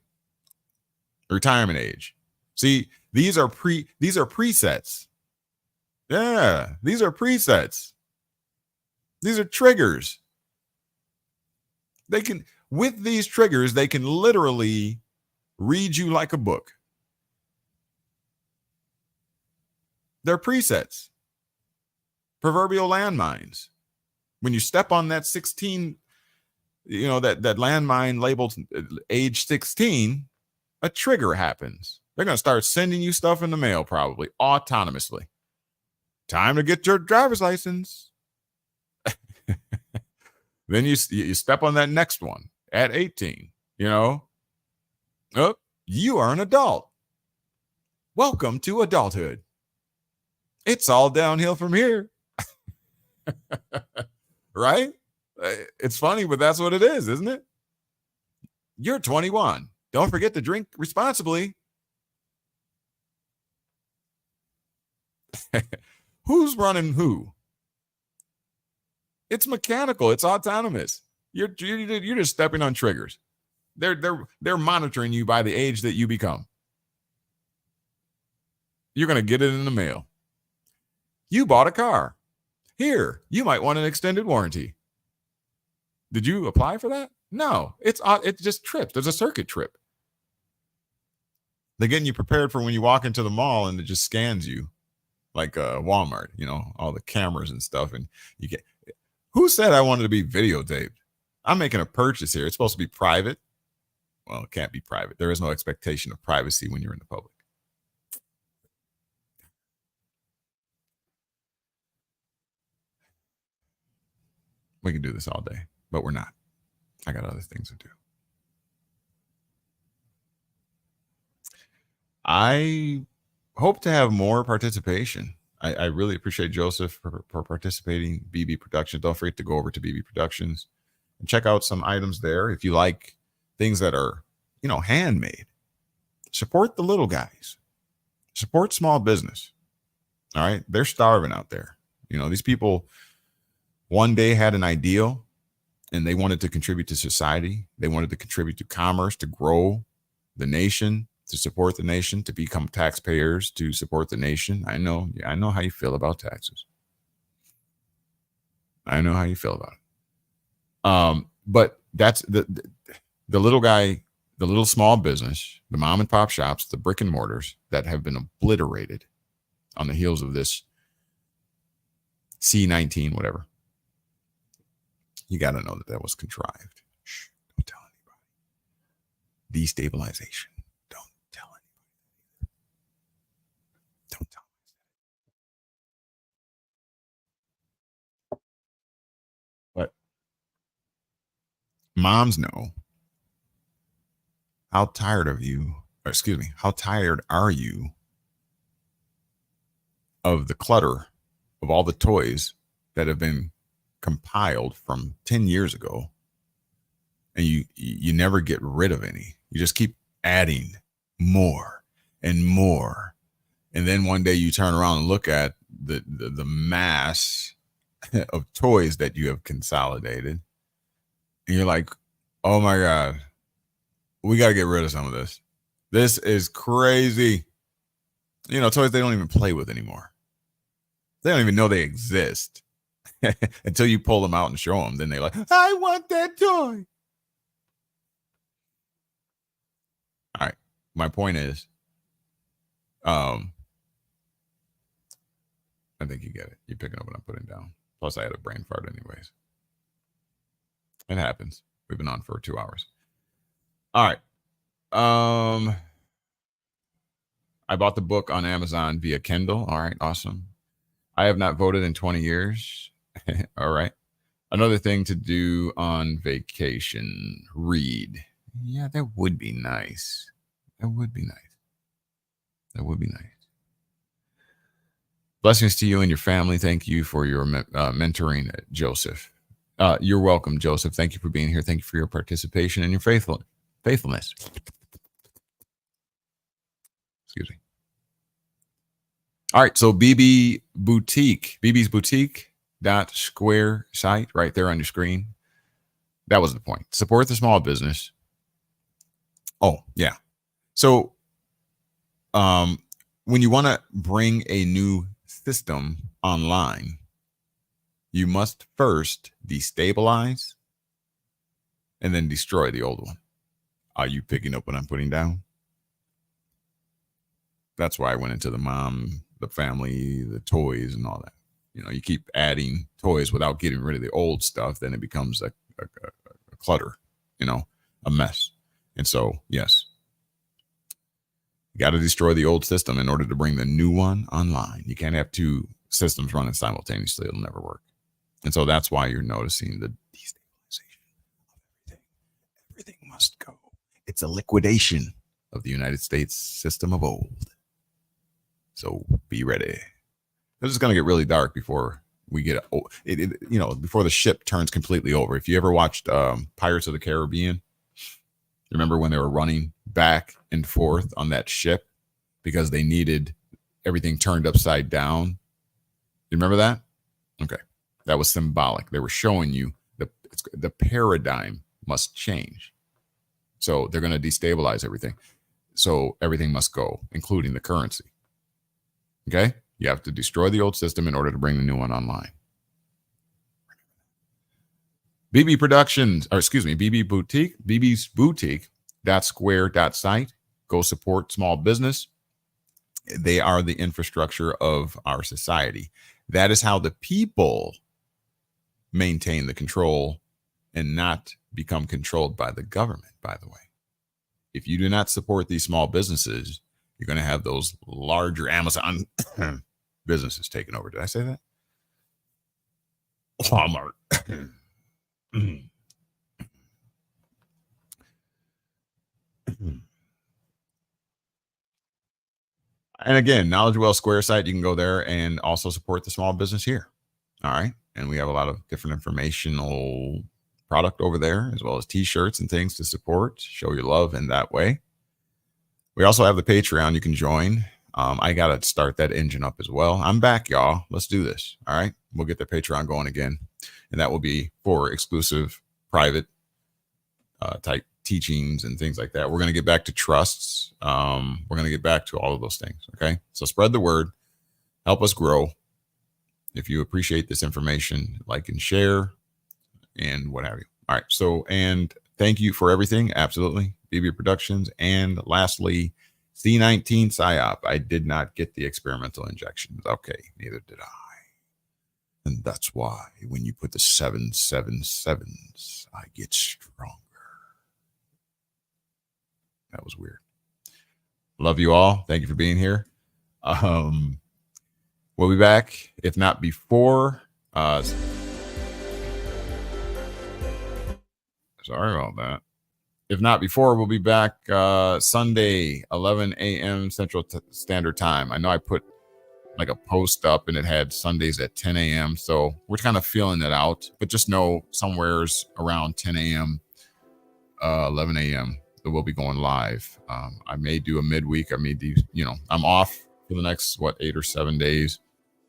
Retirement age. See, these are presets. Yeah, these are presets. These are triggers. With these triggers, they can literally read you like a book. They're presets. Proverbial landmines. When you step on that 16, that landmine labeled age 16, a trigger happens. They're going to start sending you stuff in the mail, probably autonomously. Time to get your driver's license. Then you step on that next one at 18, Oh, you are an adult. Welcome to adulthood. It's all downhill from here. Right? It's funny, but that's what it is, isn't it? You're 21. Don't forget to drink responsibly. Who's running who? It's mechanical. It's autonomous. You're just stepping on triggers. They're monitoring you by the age that you become. You're going to get it in the mail. You bought a car. Here, you might want an extended warranty. Did you apply for that? No, it just trips. There's a circuit trip. They're getting you prepared for when you walk into the mall and it just scans you like Walmart, all the cameras and stuff. And you get, who said I wanted to be videotaped? I'm making a purchase here. It's supposed to be private. Well, it can't be private. There is no expectation of privacy when you're in the public. We can do this all day, but we're not. I got other things to do. I hope to have more participation. I really appreciate Joseph for participating. BB Productions. Don't forget to go over to BB Productions and check out some items there. If you like things that are, handmade, support the little guys. Support small business. All right. They're starving out there. These people one day had an ideal and they wanted to contribute to society. They wanted to contribute to commerce, to grow the nation, to support the nation, to become taxpayers, to support the nation. I know how you feel about taxes. I know how you feel about it. But that's the little guy, the little small business, the mom and pop shops, the brick and mortars that have been obliterated on the heels of this C-19, whatever. You got to know that was contrived. Shh, don't tell anybody. Destabilization. Don't tell anybody. Don't tell. But moms know how tired are you of the clutter of all the toys that have been compiled from 10 years ago, and you never get rid of any. You just keep adding more and more, and then one day you turn around and look at the mass of toys that you have consolidated, and you're like, oh my God, we got to get rid of some of this. This is crazy. Toys they don't even play with anymore. They don't even know they exist until you pull them out and show them. Then they're like, I want that toy. All right. My point is, I think you get it. You're picking up what I'm putting down. Plus, I had a brain fart anyways. It happens. We've been on for 2 hours. All right. I bought the book on Amazon via Kindle. All right. Awesome. I have not voted in 20 years. All right. Another thing to do on vacation, read. Yeah, that would be nice. That would be nice. Blessings to you and your family. Thank you for your mentoring, Joseph. You're welcome, Joseph. Thank you for being here. Thank you for your participation and your faithfulness. Excuse me. All right. So BB's Boutique.square site right there on your screen. That was the point. Support the small business. Oh, yeah. So when you want to bring a new system online, you must first destabilize and then destroy the old one. Are you picking up what I'm putting down? That's why I went into the mom, the family, the toys and all that. You keep adding toys without getting rid of the old stuff, then it becomes a clutter, a mess. And so, yes, you got to destroy the old system in order to bring the new one online. You can't have two systems running simultaneously. It'll never work. And so that's why you're noticing the destabilization of everything. Everything must go. It's a liquidation of the United States system of old. So be ready. This is going to get really dark before we get before the ship turns completely over. If you ever watched Pirates of the Caribbean, remember when they were running back and forth on that ship because they needed everything turned upside down? You remember that? Okay. That was symbolic. They were showing you the paradigm must change. So they're going to destabilize everything. So everything must go, including the currency. Okay? You have to destroy the old system in order to bring the new one online. BB's Boutique.square.site. Go support small business. They are the infrastructure of our society. That is how the people maintain the control and not become controlled by the government, by the way. If you do not support these small businesses, you're going to have those larger Amazon businesses taken over. Did I say that? Walmart. And again, KnowledgeWell Square site, you can go there and also support the small business here. All right. And we have a lot of different informational product over there, as well as t-shirts and things to support, show your love in that way. We also have the Patreon you can join. I got to start that engine up as well. I'm back, y'all. Let's do this. All right. We'll get the Patreon going again. And that will be for exclusive private type teachings and things like that. We're going to get back to trusts. We're going to get back to all of those things. Okay. So spread the word, help us grow. If you appreciate this information, like and share and what have you. All right. So, and thank you for everything. Absolutely. BB Productions. And lastly, C19 PSYOP. I did not get the experimental injections. Okay. Neither did I. And that's why when you put the 777s, I get stronger. That was weird. Love you all. Thank you for being here. We'll be back, if not before. Sorry about that. If not before, we'll be back Sunday, 11 a.m. Central Standard Time. I know I put like a post up and it had Sundays at 10 a.m. So we're kind of feeling it out, but just know somewhere's around 10 a.m., 11 a.m. that we'll be going live. I may do a midweek. I may do, I'm off for the next, 8 or 7 days.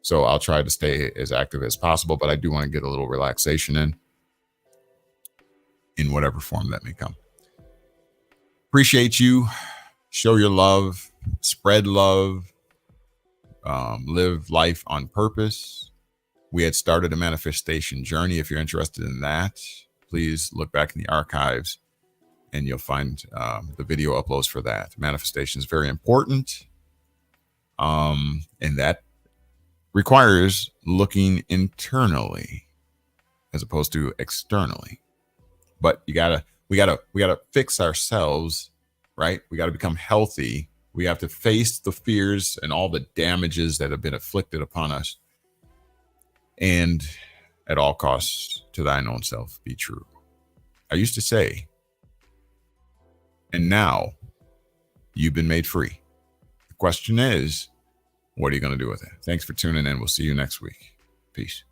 So I'll try to stay as active as possible, but I do want to get a little relaxation in whatever form that may come. Appreciate you. Show your love, spread love, live life on purpose. We had started a manifestation journey. If you're interested in that, please look back in the archives and you'll find the video uploads for that. Manifestation is very important. And that requires looking internally as opposed to externally. But we gotta fix ourselves, right? We gotta become healthy. We have to face the fears and all the damages that have been afflicted upon us. And at all costs, to thine own self be true. I used to say, and now you've been made free. The question is, what are you going to do with it? Thanks for tuning in. We'll see you next week. Peace.